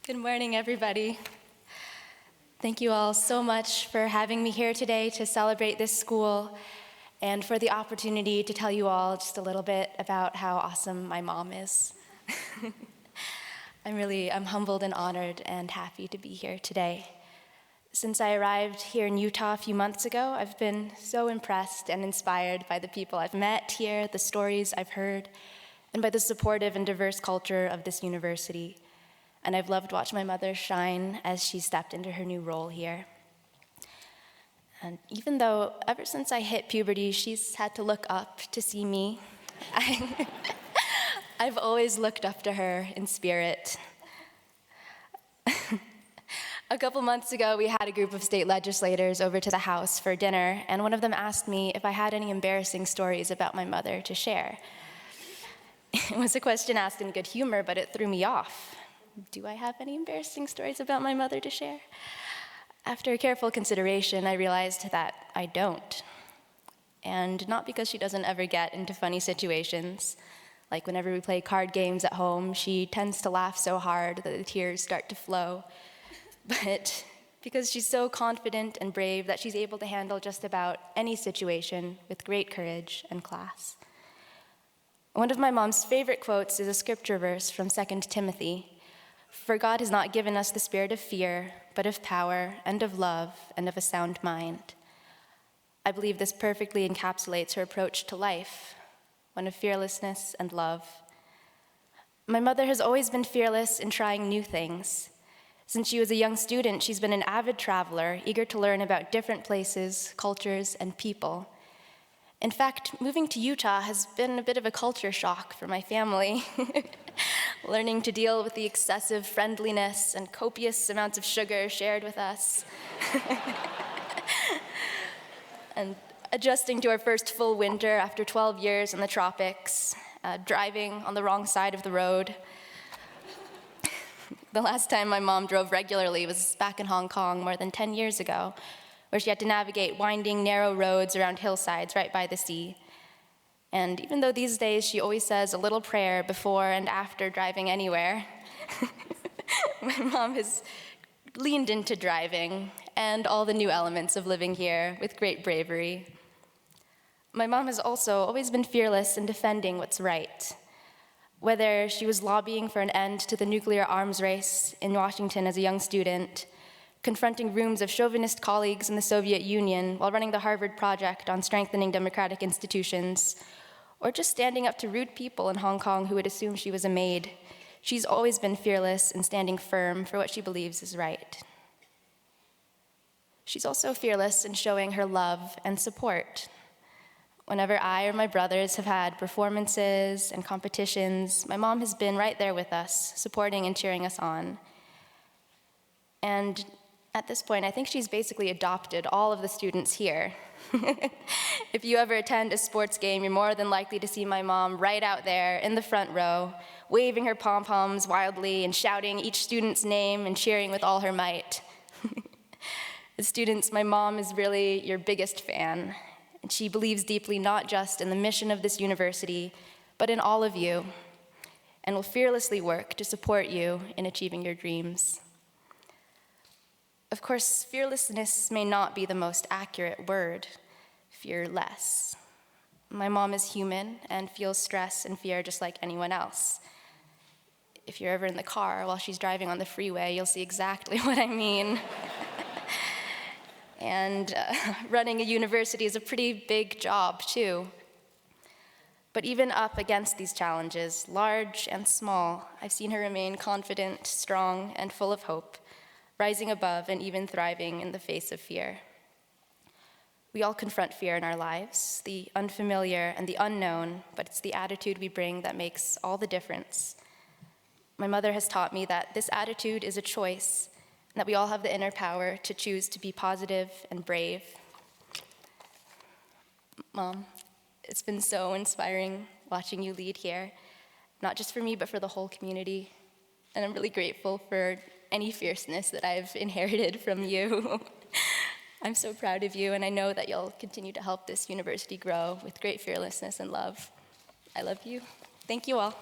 S20: Good morning, everybody. Thank you all so much for having me here today to celebrate this school and for the opportunity to tell you all just a little bit about how awesome my mom is. I'm humbled and honored and happy to be here today. Since I arrived here in Utah a few months ago, I've been so impressed and inspired by the people I've met here, the stories I've heard, and by the supportive and diverse culture of this university. And I've loved watching my mother shine as she stepped into her new role here. And even though ever since I hit puberty, she's had to look up to see me, I've always looked up to her in spirit. A couple months ago, we had a group of state legislators over to the House for dinner, and one of them asked me if I had any embarrassing stories about my mother to share. It was a question asked in good humor, but it threw me off. Do I have any embarrassing stories about my mother to share? After careful consideration, I realized that I don't. And not because she doesn't ever get into funny situations. Like whenever we play card games at home, she tends to laugh so hard that the tears start to flow. But because she's so confident and brave that she's able to handle just about any situation with great courage and class. One of my mom's favorite quotes is a scripture verse from 2 Timothy. For God has not given us the spirit of fear, but of power and of love and of a sound mind. I believe this perfectly encapsulates her approach to life, one of fearlessness and love. My mother has always been fearless in trying new things. Since she was a young student, she's been an avid traveler, eager to learn about different places, cultures, and people. In fact, moving to Utah has been a bit of a culture shock for my family. Learning to deal with the excessive friendliness and copious amounts of sugar shared with us. And adjusting to our first full winter after 12 years in the tropics, driving on the wrong side of the road. The last time my mom drove regularly was back in Hong Kong more than 10 years ago, where she had to navigate winding, narrow roads around hillsides right by the sea. And even though these days she always says a little prayer before and after driving anywhere, my mom has leaned into driving and all the new elements of living here with great bravery. My mom has also always been fearless in defending what's right. Whether she was lobbying for an end to the nuclear arms race in Washington as a young student, confronting rooms of chauvinist colleagues in the Soviet Union while running the Harvard Project on strengthening democratic institutions, or just standing up to rude people in Hong Kong who would assume she was a maid, she's always been fearless in standing firm for what she believes is right. She's also fearless in showing her love and support. Whenever I or my brothers have had performances and competitions, my mom has been right there with us, supporting and cheering us on. And at this point, I think she's basically adopted all of the students here. If you ever attend a sports game, you're more than likely to see my mom right out there in the front row, waving her pom-poms wildly and shouting each student's name and cheering with all her might. As students, my mom is really your biggest fan. And she believes deeply not just in the mission of this university, but in all of you, and will fearlessly work to support you in achieving your dreams. Of course, fearlessness may not be the most accurate word, fearless. My mom is human and feels stress and fear just like anyone else. If you're ever in the car while she's driving on the freeway, you'll see exactly what I mean. And running a university is a pretty big job, too. But even up against these challenges, large and small, I've seen her remain confident, strong, and full of hope, rising above and even thriving in the face of fear. We all confront fear in our lives, the unfamiliar and the unknown, but it's the attitude we bring that makes all the difference. My mother has taught me that this attitude is a choice, that we all have the inner power to choose to be positive and brave. Mom, it's been so inspiring watching you lead here, not just for me, but for the whole community. And I'm really grateful for any fierceness that I've inherited from you. I'm so proud of you, and I know that you'll continue to help this university grow with great fearlessness and love. I love you. Thank you all.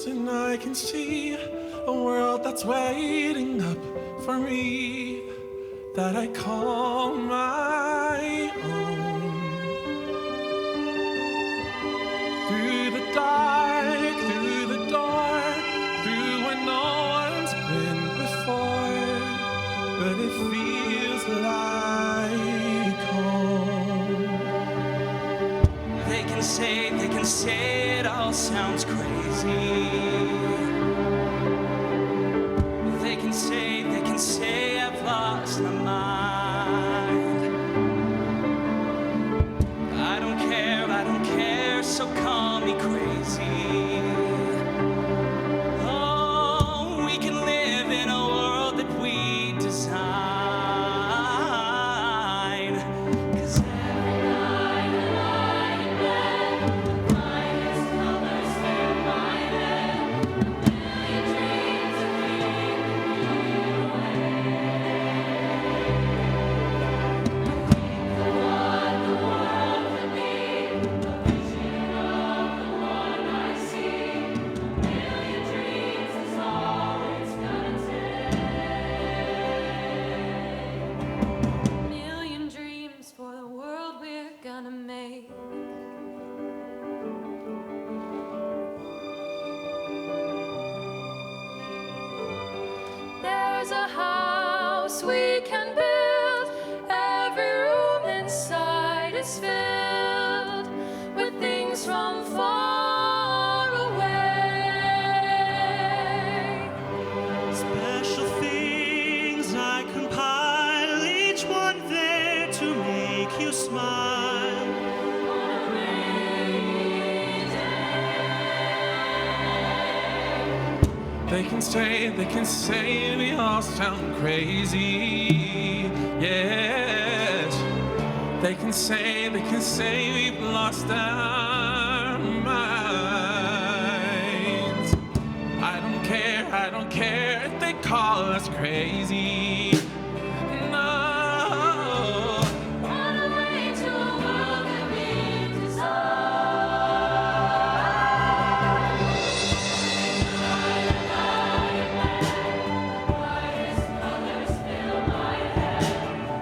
S21: close and I can see a world that's waiting up for me that I call my own. Through the dark, through the door, through where no one's been before, but it feels like home.
S22: They can say it all sounds crazy. They can say I've lost my mind. I don't care, so call me crazy. Oh, we can live in a world that we design. 'Cause every night I lie in bed, the brightest colors fill my head, a million dreams of keeping you away. I think of what the world could be, a vision of the one I see. A million dreams is all it's gonna take. Million dreams for the world we're gonna make. There's a house we can build. Every room inside is filled with things from far away.
S21: Special things I compile, each one there to make you smile.
S22: On a rainy day.
S21: They can say we all sound crazy. Yes. They can say we've lost our minds. I don't care if they call us crazy. No.
S22: Run away to a world that we design. Brightest colors fill my head,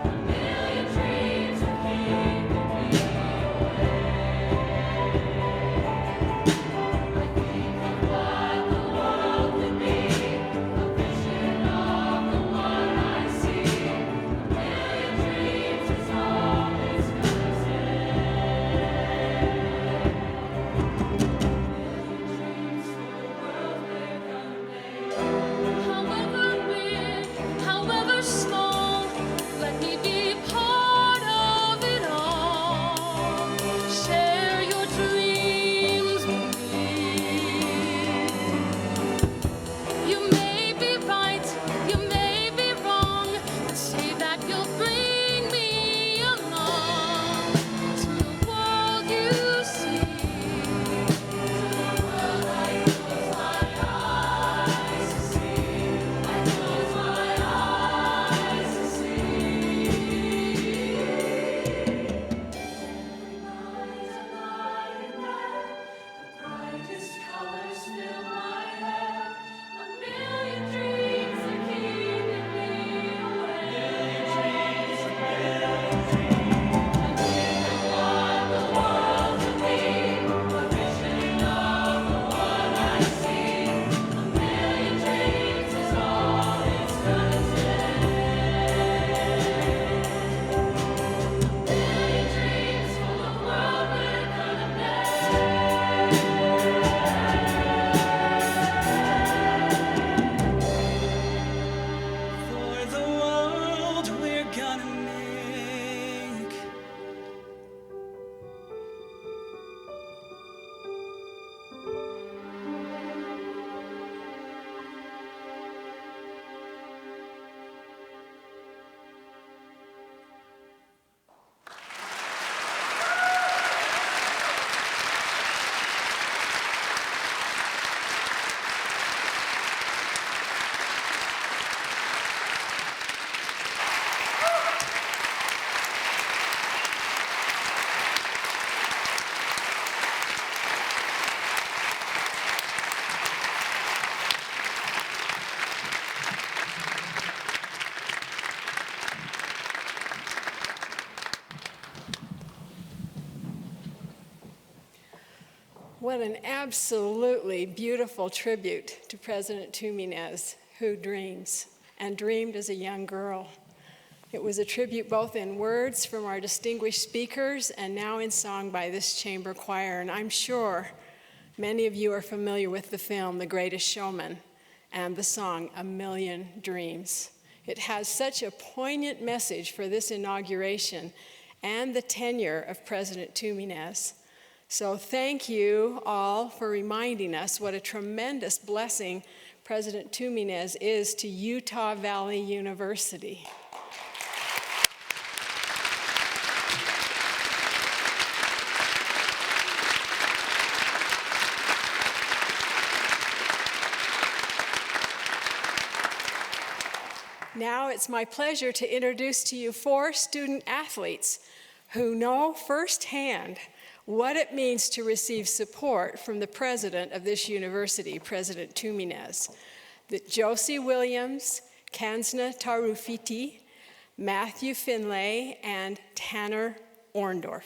S22: a million dreams are keeping me away. I think of what the world could be, a vision of the one I
S5: What an absolutely beautiful tribute to President Tuminez, who dreams and dreamed as a young girl. It was a tribute both in words from our distinguished speakers and now in song by this chamber choir. And I'm sure many of you are familiar with the film The Greatest Showman and the song A Million Dreams. It has such a poignant message for this inauguration and the tenure of President Tuminez. So thank you all for reminding us what a tremendous blessing President Tuminez is to Utah Valley University. Now it's my pleasure to introduce to you 4 student athletes who know firsthand what it means to receive support from the president of this university, President Tuminez. Josie Williams, Kansna Tarufiti, Matthew Finlay, and Tanner Orndorff.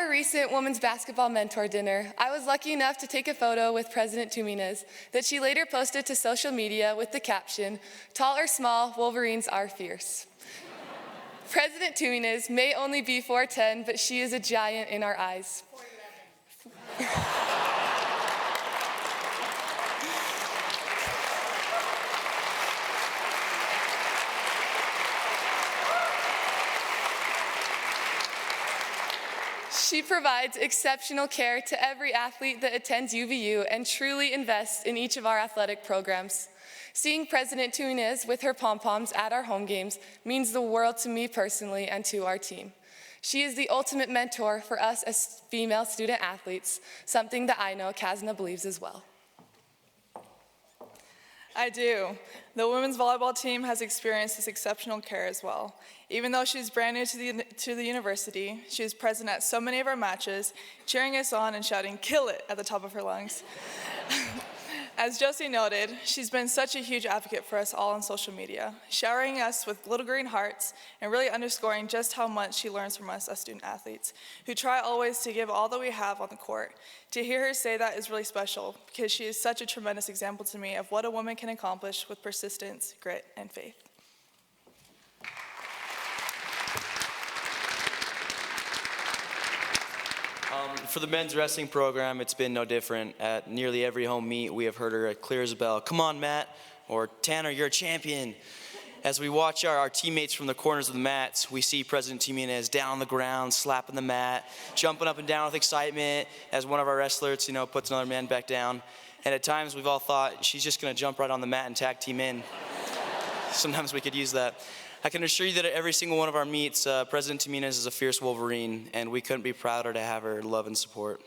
S1: Recent Women's Basketball Mentor Dinner, I was lucky enough to take a photo with President Tuminez that she later posted to social media with the caption, "Tall or small, Wolverines are fierce." President Tuminez may only be 4'10", but she is a giant in our eyes. She provides exceptional care to every athlete that attends UVU and truly invests in each of our athletic programs. Seeing President Tuminez with her pom-poms at our home games means the world to me personally and to our team. She is the ultimate mentor for us as female student athletes, something that I know Kansna believes as well.
S3: I do. The women's volleyball team has experienced this exceptional care as well. Even though she's brand new to the university, she was present at so many of our matches, cheering us on and shouting, "Kill it," at the top of her lungs. As Josie noted, she's been such a huge advocate for us all on social media, showering us with little green hearts and really underscoring just how much she learns from us as student athletes, who try always to give all that we have on the court. To hear her say that is really special because she is such a tremendous example to me of what a woman can accomplish with persistence, grit, and faith.
S23: For the men's wrestling program, it's been no different. At nearly every home meet, we have heard her clear as a bell, "Come on, Matt," or "Tanner, you're a champion." As we watch our teammates from the corners of the mats, we see President Tuminez down on the ground, slapping the mat, jumping up and down with excitement as one of our wrestlers, puts another man back down. And at times, we've all thought, she's just going to jump right on the mat and tag team in. Sometimes we could use that. I can assure you that at every single one of our meets, President Tuminez is a fierce Wolverine, and we couldn't be prouder to have her love and support.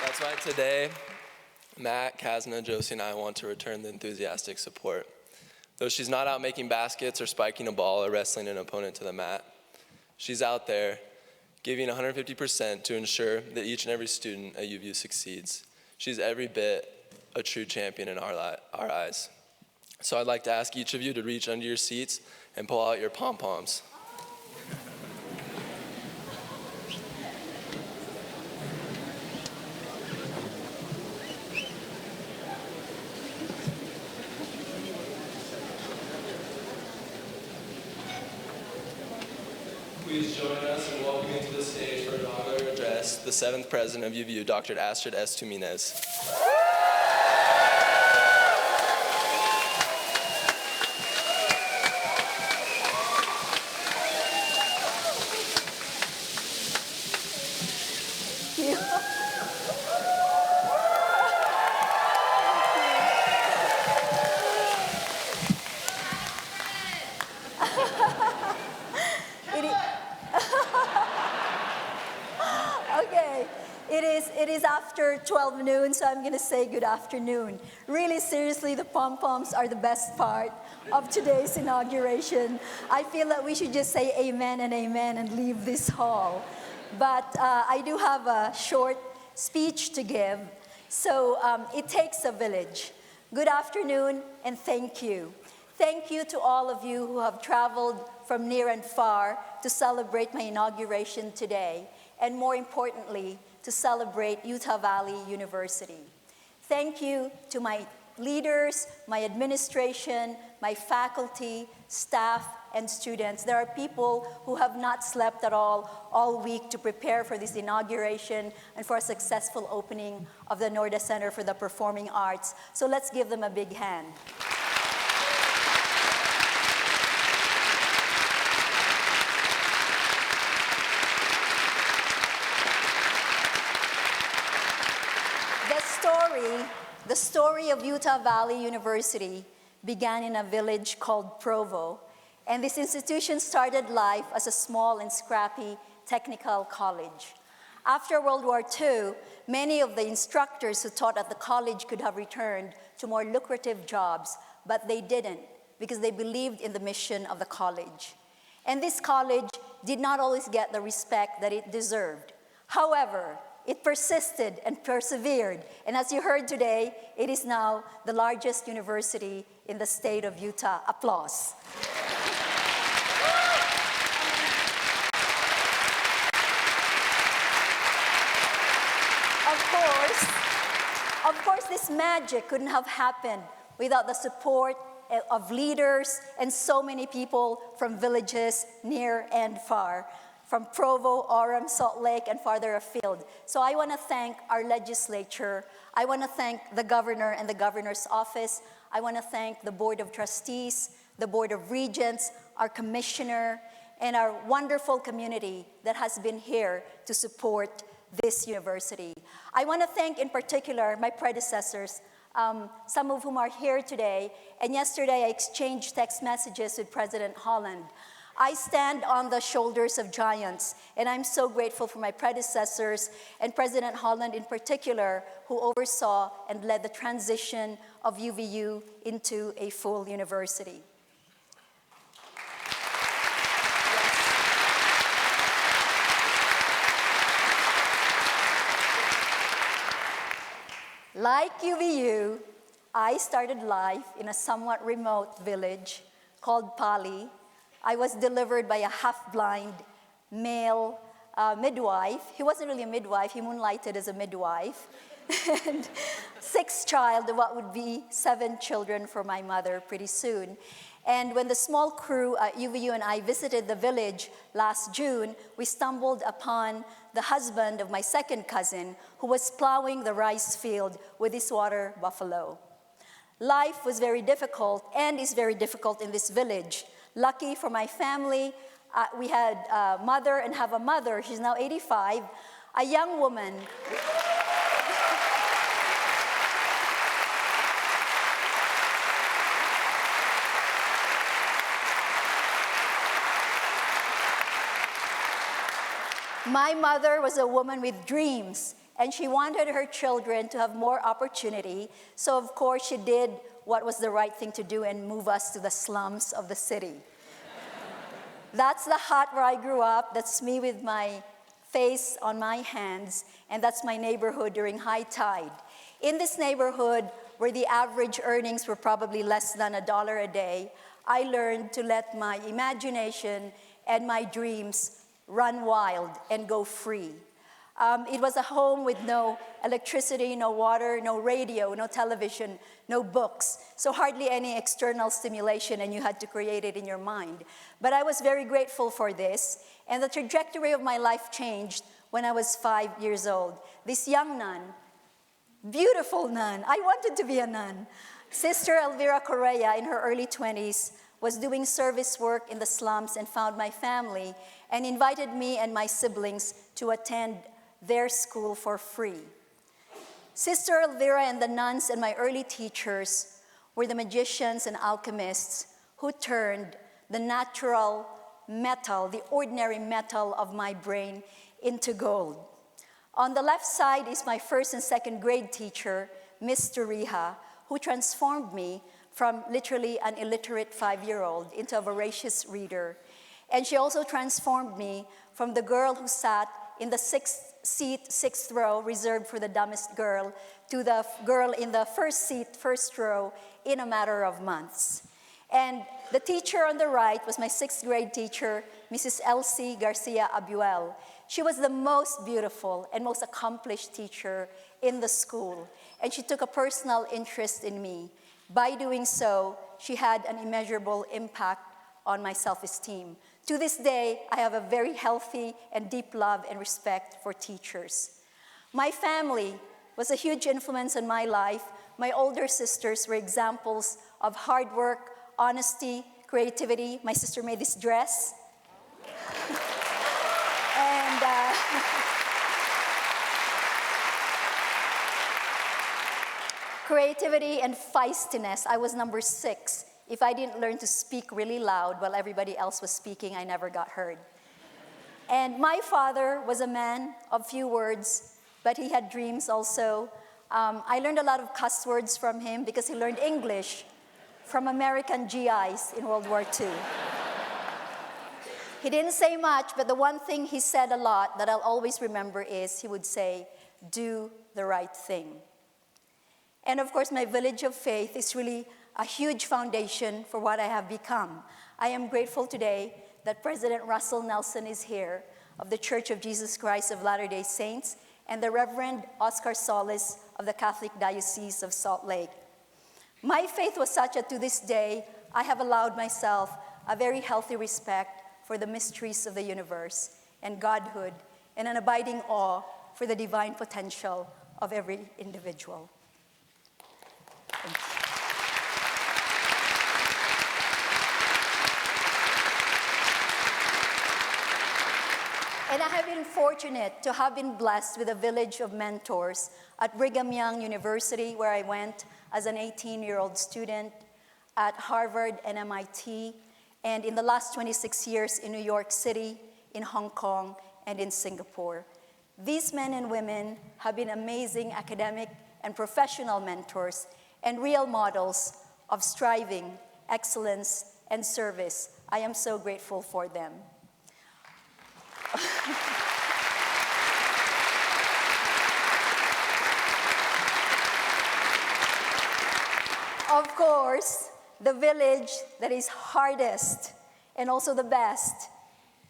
S24: That's why today, Matt, Kansna, Josie, and I want to return the enthusiastic support. Though she's not out making baskets or spiking a ball or wrestling an opponent to the mat, she's out there giving 150% to ensure that each and every student at UVU succeeds. She's every bit a true champion in our eyes. So I'd like to ask each of you to reach under your seats and pull out your pom-poms. Please join us in welcoming to the stage for inaugural address the 7th President of UVU, Dr. Astrid S. Tuminez.
S2: It is after 12 noon, so I'm going to say good afternoon. Really, seriously, the pom-poms are the best part of today's inauguration. I feel that we should just say amen and amen and leave this hall. But I do have a short speech to give. So it takes a village. Good afternoon and thank you. Thank you to all of you who have traveled from near and far to celebrate my inauguration today, and more importantly, to celebrate Utah Valley University. Thank you to my leaders, my administration, my faculty, staff, and students. There are people who have not slept at all week to prepare for this inauguration and for a successful opening of the Norda Center for the Performing Arts. So let's give them a big hand. The story of Utah Valley University began in a village called Provo, and this institution started life as a small and scrappy technical college. After World War II, many of the instructors who taught at the college could have returned to more lucrative jobs, but they didn't because they believed in the mission of the college. And this college did not always get the respect that it deserved. However, it persisted and persevered, and as you heard today, it is now the largest university in the state of Utah. Applause. Of course, this magic couldn't have happened without the support of leaders and so many people from villages near and far, from Provo, Orem, Salt Lake, and farther afield. So I want to thank our legislature. I want to thank the governor and the governor's office. I want to thank the Board of Trustees, the Board of Regents, our commissioner, and our wonderful community that has been here to support this university. I want to thank in particular my predecessors, some of whom are here today, and yesterday I exchanged text messages with President Holland. I stand on the shoulders of giants, and I'm so grateful for my predecessors and President Holland in particular, who oversaw and led the transition of UVU into a full university. Like UVU, I started life in a somewhat remote village called Pali. I was delivered by a half-blind male midwife. He wasn't really a midwife, he moonlighted as a midwife. And 6th child of what would be 7 children for my mother pretty soon. And when the small crew at UVU and I visited the village last June, we stumbled upon the husband of my second cousin who was plowing the rice field with his water buffalo. Life was very difficult and is very difficult in this village. Lucky for my family, we had a mother and have a mother, she's now 85, a young woman. My mother was a woman with dreams, and she wanted her children to have more opportunity, so of course she did what was the right thing to do and move us to the slums of the city. That's the hut where I grew up. That's me with my face on my hands, and that's my neighborhood during high tide. In this neighborhood, where the average earnings were probably less than $1 a day, I learned to let my imagination and my dreams run wild and go free. It was a home with no electricity, no water, no radio, no television, no books, so hardly any external stimulation, and you had to create it in your mind. But I was very grateful for this, and the trajectory of my life changed when I was 5 years old. This young nun, beautiful nun, I wanted to be a nun. Sister Elvira Correa, in her early 20s, was doing service work in the slums and found my family and invited me and my siblings to attend their school for free. Sister Elvira and the nuns and my early teachers were the magicians and alchemists who turned the natural metal, the ordinary metal of my brain, into gold. On the left side is my 1st and 2nd grade teacher, Miss Turiha, who transformed me from literally an illiterate 5-year-old into a voracious reader. And she also transformed me from the girl who sat in the sixth row reserved for the dumbest girl to the girl in the first seat, first row, in a matter of months. And the teacher on the right was my 6th grade teacher, Mrs. Elsie Garcia Abuel. She was the most beautiful and most accomplished teacher in the school, and she took a personal interest in me. By doing so, she had an immeasurable impact on my self-esteem. To this day, I have a very healthy and deep love and respect for teachers. My family was a huge influence on my life. My older sisters were examples of hard work, honesty, creativity. My sister made this dress. And creativity and feistiness. I was number 6. If I didn't learn to speak really loud while everybody else was speaking, I never got heard. And my father was a man of few words, but he had dreams also. I learned a lot of cuss words from him because he learned English from American GIs in World War II. He didn't say much, but the one thing he said a lot that I'll always remember is he would say, "Do the right thing." And of course, my village of faith is really a huge foundation for what I have become. I am grateful today that President Russell Nelson is here of the Church of Jesus Christ of Latter-day Saints and the Reverend Oscar Solis of the Catholic Diocese of Salt Lake. My faith was such that to this day, I have allowed myself a very healthy respect for the mysteries of the universe and Godhood and an abiding awe for the divine potential of every individual. Thank you. And I have been fortunate to have been blessed with a village of mentors at Brigham Young University, where I went as an 18-year-old student, at Harvard and MIT, and in the last 26 years in New York City, in Hong Kong, and in Singapore. These men and women have been amazing academic and professional mentors and real models of striving, excellence, and service. I am so grateful for them. Of course, the village that is hardest and also the best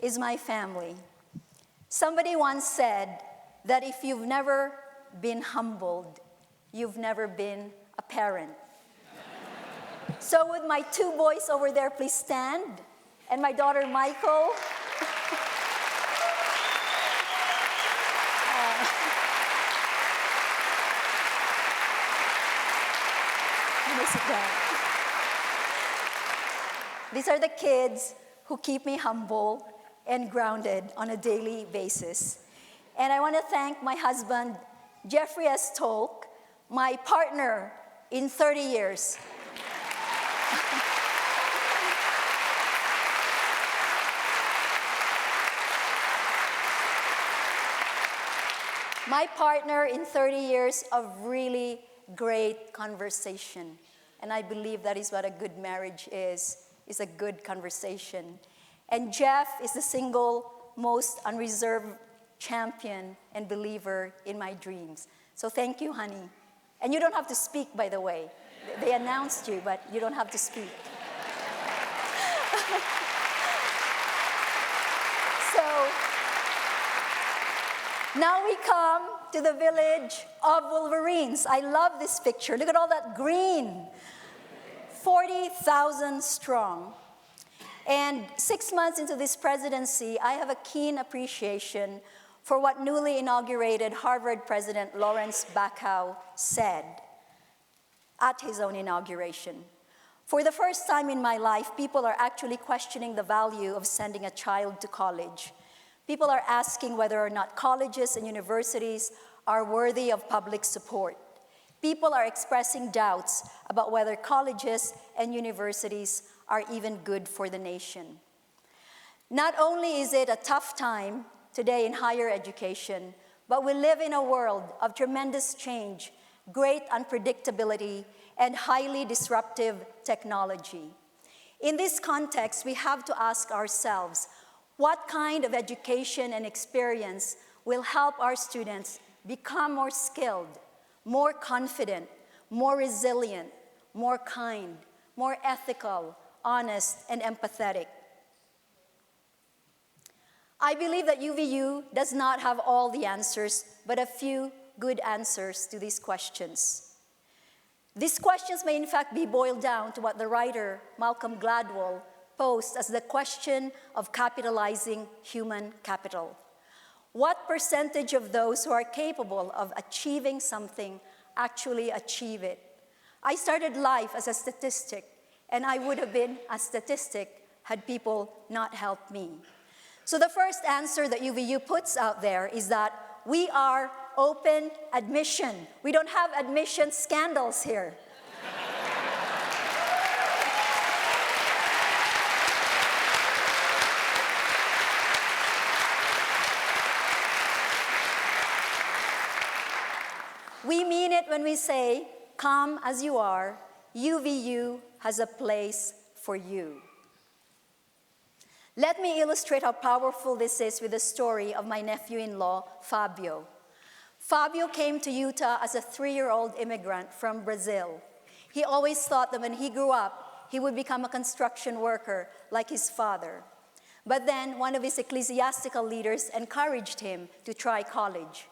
S2: is my family. Somebody once said that if you've never been humbled, you've never been a parent. So would my 2 boys over there please stand? And my daughter Michael. Sit down. These are the kids who keep me humble and grounded on a daily basis. And I want to thank my husband, Jeffrey S. Tolk, my partner in 30 years. My partner in 30 years of really great conversation. And I believe that is what a good marriage is a good conversation. And Jeff is the single most unreserved champion and believer in my dreams. So thank you, honey. And you don't have to speak, by the way. They announced you, but you don't have to speak. So now we come to the village of Wolverines. I love this picture. Look at all that green. 40,000 strong. And 6 months into this presidency, I have a keen appreciation for what newly inaugurated Harvard President Lawrence Bacow said at his own inauguration. For the first time in my life, people are actually questioning the value of sending a child to college. People are asking whether or not colleges and universities are worthy of public support. People are expressing doubts about whether colleges and universities are even good for the nation. Not only is it a tough time today in higher education, but we live in a world of tremendous change, great unpredictability, and highly disruptive technology. In this context, we have to ask ourselves, what kind of education and experience will help our students become more skilled, more confident, more resilient, more kind, more ethical, honest, and empathetic. I believe that UVU does not have all the answers, but a few good answers to these questions. These questions may in fact be boiled down to what the writer Malcolm Gladwell posed as the question of capitalizing human capital. What percentage of those who are capable of achieving something actually achieve it? I started life as a statistic, and I would have been a statistic had people not helped me. So the first answer that UVU puts out there is that we are open admission. We don't have admission scandals here. We mean it when we say, come as you are, UVU has a place for you. Let me illustrate how powerful this is with the story of my nephew-in-law, Fabio. Fabio came to Utah as a 3-year-old immigrant from Brazil. He always thought that when he grew up, he would become a construction worker like his father. But then one of his ecclesiastical leaders encouraged him to try college.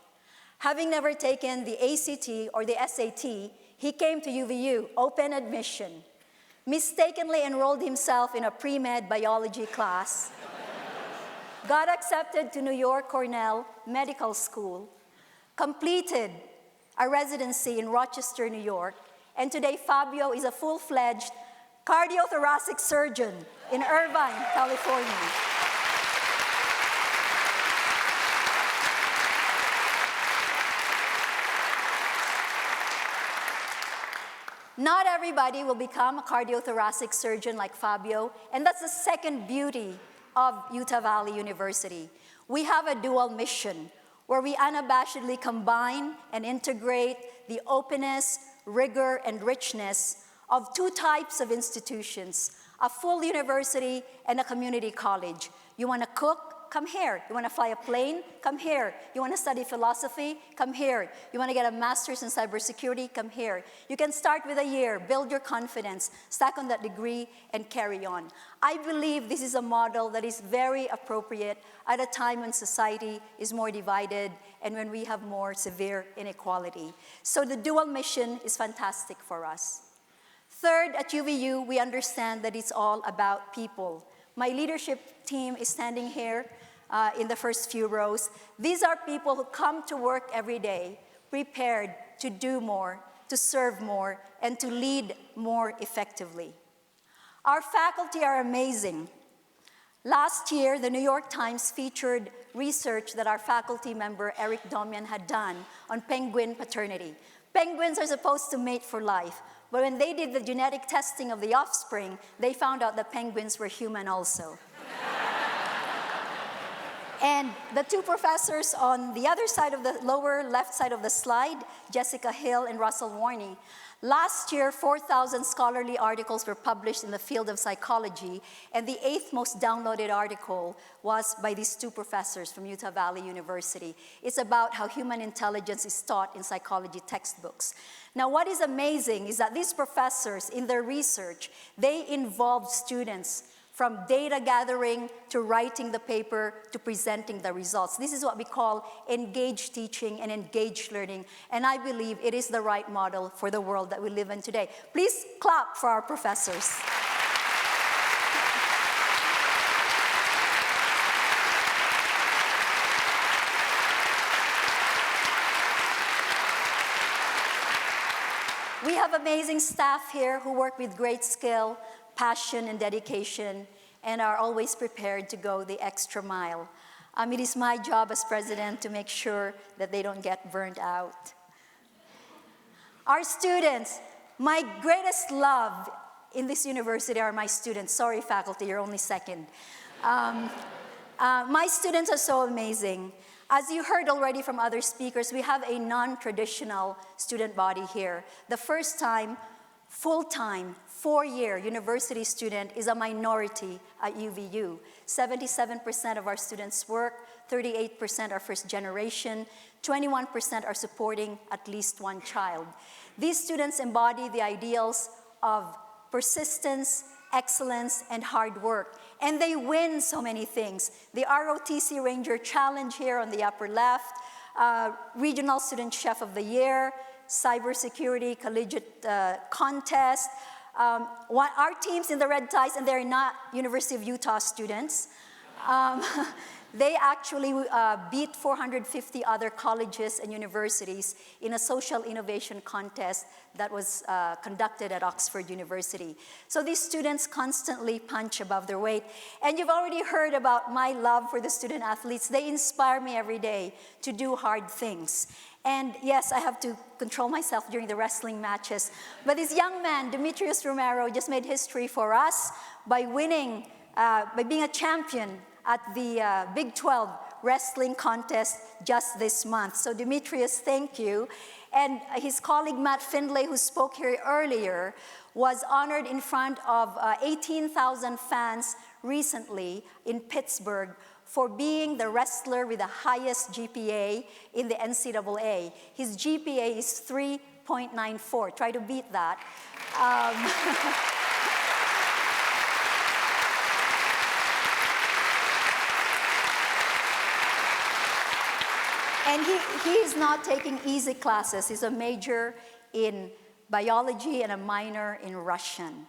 S2: Having never taken the ACT or the SAT, he came to UVU, open admission, mistakenly enrolled himself in a pre-med biology class, got accepted to New York Cornell Medical School, completed a residency in Rochester, New York, and today Fabio is a full-fledged cardiothoracic surgeon in Irvine, California. Not everybody will become a cardiothoracic surgeon like Fabio, and that's the second beauty of Utah Valley University. We have a dual mission where we unabashedly combine and integrate the openness, rigor, and richness of two types of institutions, a full university and a community college. You want to cook? Come here. You want to fly a plane? Come here. You want to study philosophy? Come here. You want to get a master's in cybersecurity? Come here. You can start with a year, build your confidence, stack on that degree, and carry on. I believe this is a model that is very appropriate at a time when society is more divided and when we have more severe inequality. So the dual mission is fantastic for us. Third, at UVU, we understand that it's all about people. My leadership team is standing here in the first few rows. These are people who come to work every day, prepared to do more, to serve more, and to lead more effectively. Our faculty are amazing. Last year, the New York Times featured research that our faculty member, Eric Domian, had done on penguin paternity. Penguins are supposed to mate for life, but when they did the genetic testing of the offspring, they found out that penguins were human also. And the two professors on the other side of the lower left side of the slide, Jessica Hill and Russell Warney, last year 4,000 scholarly articles were published in the field of psychology, and the 8th most downloaded article was by these two professors from Utah Valley University. It's about how human intelligence is taught in psychology textbooks. Now, what is amazing is that these professors, in their research, they involved students from data gathering to writing the paper to presenting the results. This is what we call engaged teaching and engaged learning, and I believe it is the right model for the world that we live in today. Please clap for our professors. We have amazing staff here who work with great skill, passion, and dedication, and are always prepared to go the extra mile. It is my job as president to make sure that they don't get burnt out. Our students, my greatest love in this university are my students. Sorry, faculty, you're only second. My students are so amazing. As you heard already from other speakers, we have a non-traditional student body here. The first time, full-time, 4-year university student is a minority at UVU. 77% of our students work, 38% are first generation, 21% are supporting at least one child. These students embody the ideals of persistence, excellence, and hard work. And they win so many things. The ROTC Ranger Challenge here on the upper left, Regional Student Chef of the Year, Cybersecurity Collegiate Contest. Our teams in the red ties, and they're not University of Utah students, they actually beat 450 other colleges and universities in a social innovation contest that was conducted at Oxford University. So these students constantly punch above their weight. And you've already heard about my love for the student athletes. They inspire me every day to do hard things. And yes, I have to control myself during the wrestling matches. But this young man, Demetrius Romero, just made history for us by winning, by being a champion at the Big 12 wrestling contest just this month. So Demetrius, thank you. And his colleague Matt Findlay, who spoke here earlier, was honored in front of 18,000 fans recently in Pittsburgh for being the wrestler with the highest GPA in the NCAA. His GPA is 3.94. Try to beat that. And he is not taking easy classes. He's a major in biology and a minor in Russian.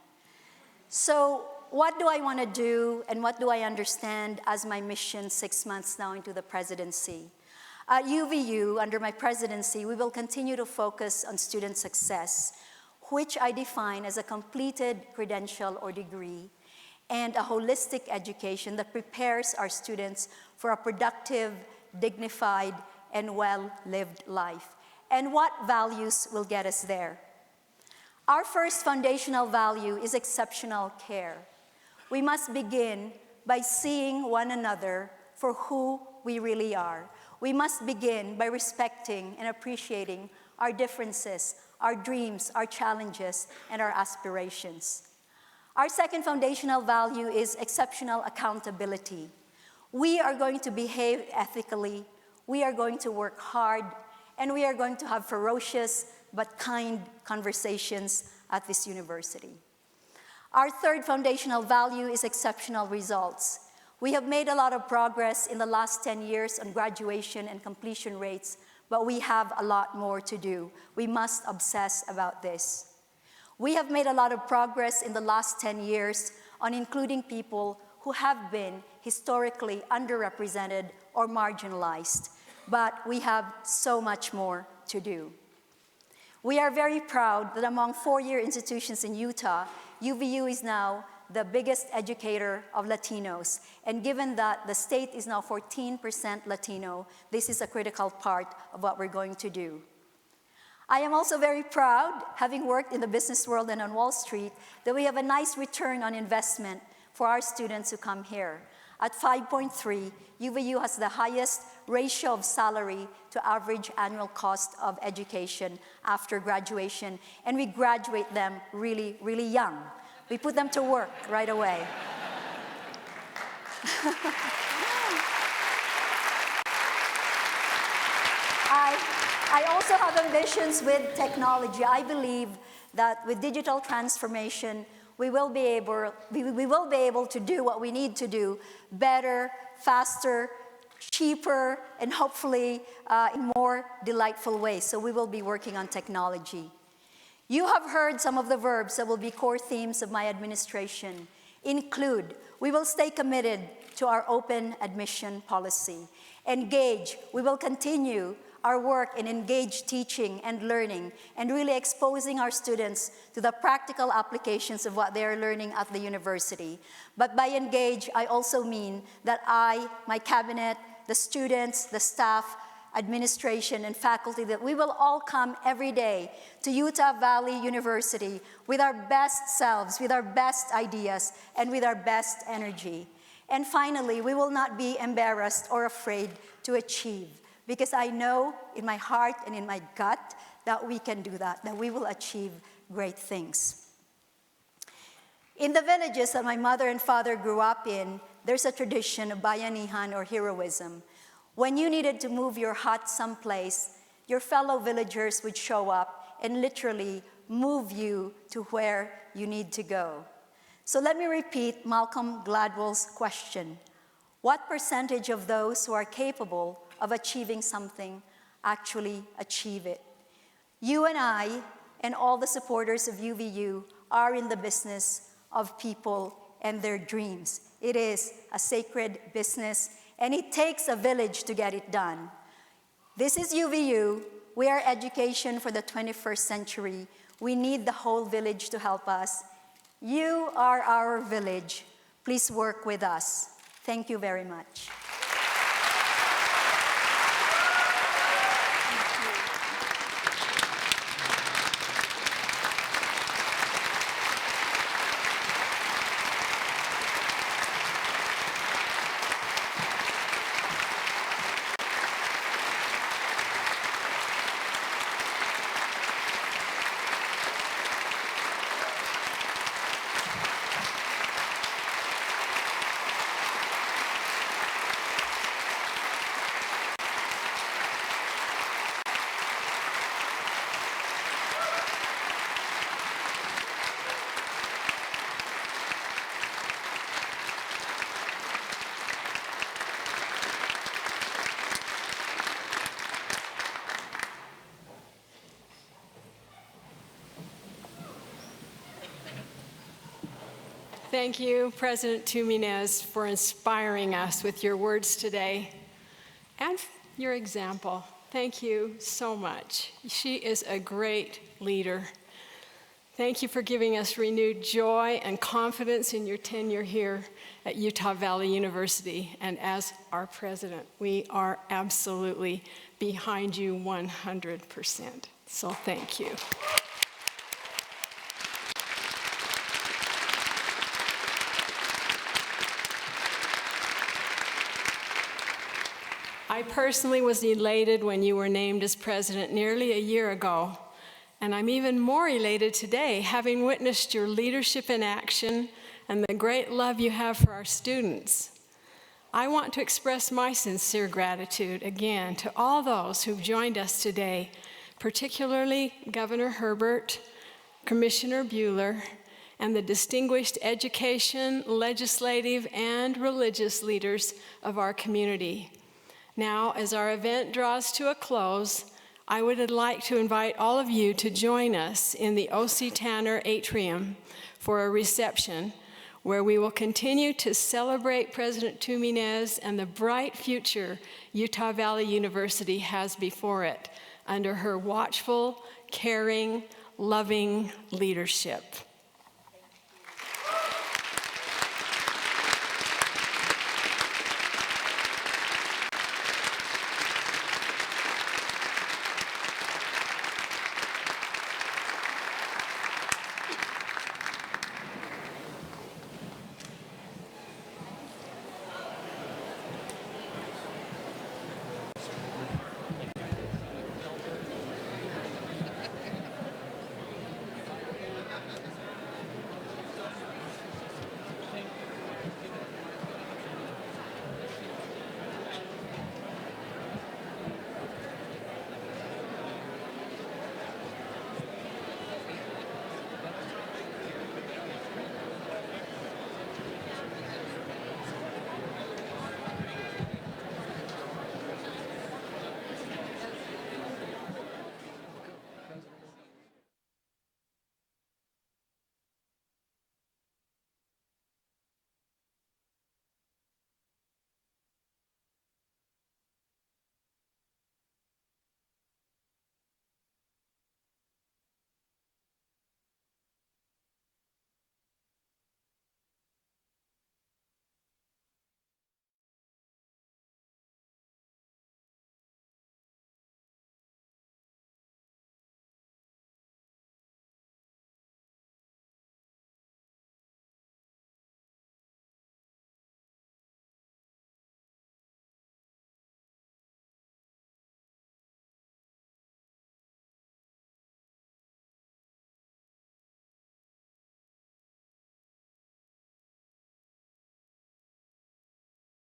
S2: So what do I want to do and what do I understand as my mission 6 months now into the presidency? At UVU, under my presidency, we will continue to focus on student success, which I define as a completed credential or degree and a holistic education that prepares our students for a productive, dignified, and well-lived life. And what values will get us there? Our first foundational value is exceptional care. We must begin by seeing one another for who we really are. We must begin by respecting and appreciating our differences, our dreams, our challenges, and our aspirations. Our second foundational value is exceptional accountability. We are going to behave ethically, we are going to work hard, and we are going to have ferocious but kind conversations at this university. Our third foundational value is exceptional results. We have made a lot of progress in the last 10 years on graduation and completion rates, but we have a lot more to do. We must obsess about this. We have made a lot of progress in the last 10 years on including people who have been historically underrepresented or marginalized, but we have so much more to do. We are very proud that among four-year institutions in Utah, UVU is now the biggest educator of Latinos. And given that the state is now 14% Latino, this is a critical part of what we're going to do. I am also very proud, having worked in the business world and on Wall Street, that we have a nice return on investment for our students who come here. At 5.3, UVU has the highest ratio of salary to average annual cost of education after graduation, and we graduate them really, really young. We put them to work right away. I also have ambitions with technology. I believe that with digital transformation, we will be able to do what we need to do better, faster, cheaper, and hopefully in more delightful ways. So we will be working on technology. You have heard some of the verbs that will be core themes of my administration. Include, we will stay committed to our open admission policy. Engage, we will continue our work in engaged teaching and learning and really exposing our students to the practical applications of what they are learning at the university. But by engage, I also mean that I, my cabinet, the students, the staff, administration, and faculty, that we will all come every day to Utah Valley University with our best selves, with our best ideas, and with our best energy. And finally, we will not be embarrassed or afraid to achieve, because I know in my heart and in my gut that we can do that we will achieve great things. In the villages that my mother and father grew up in, there's a tradition of bayanihan or heroism. When you needed to move your hut someplace, your fellow villagers would show up and literally move you to where you need to go. So let me repeat Malcolm Gladwell's question. What percentage of those who are capable of achieving something actually achieve it? You and I and all the supporters of UVU are in the business of people and their dreams. It is a sacred business, and it takes a village to get it done. This is UVU. We are education for the 21st century. We need the whole village to help us. You are our village. Please work with us. Thank you very much.
S5: Thank you, President Tuminez, for inspiring us with your words today and your example. Thank you so much. She is a great leader. Thank you for giving us renewed joy and confidence in your tenure here at Utah Valley University. And as our president, we are absolutely behind you 100%. So thank you. I personally was elated when you were named as president nearly a year ago, and I'm even more elated today, having witnessed your leadership in action and the great love you have for our students. I want to express my sincere gratitude again to all those who've joined us today, particularly Governor Herbert, Commissioner Bueller, and the distinguished education, legislative, and religious leaders of our community. Now, as our event draws to a close, I would like to invite all of you to join us in the O.C. Tanner Atrium for a reception where we will continue to celebrate President Tuminez and the bright future Utah Valley University has before it under her watchful, caring, loving leadership.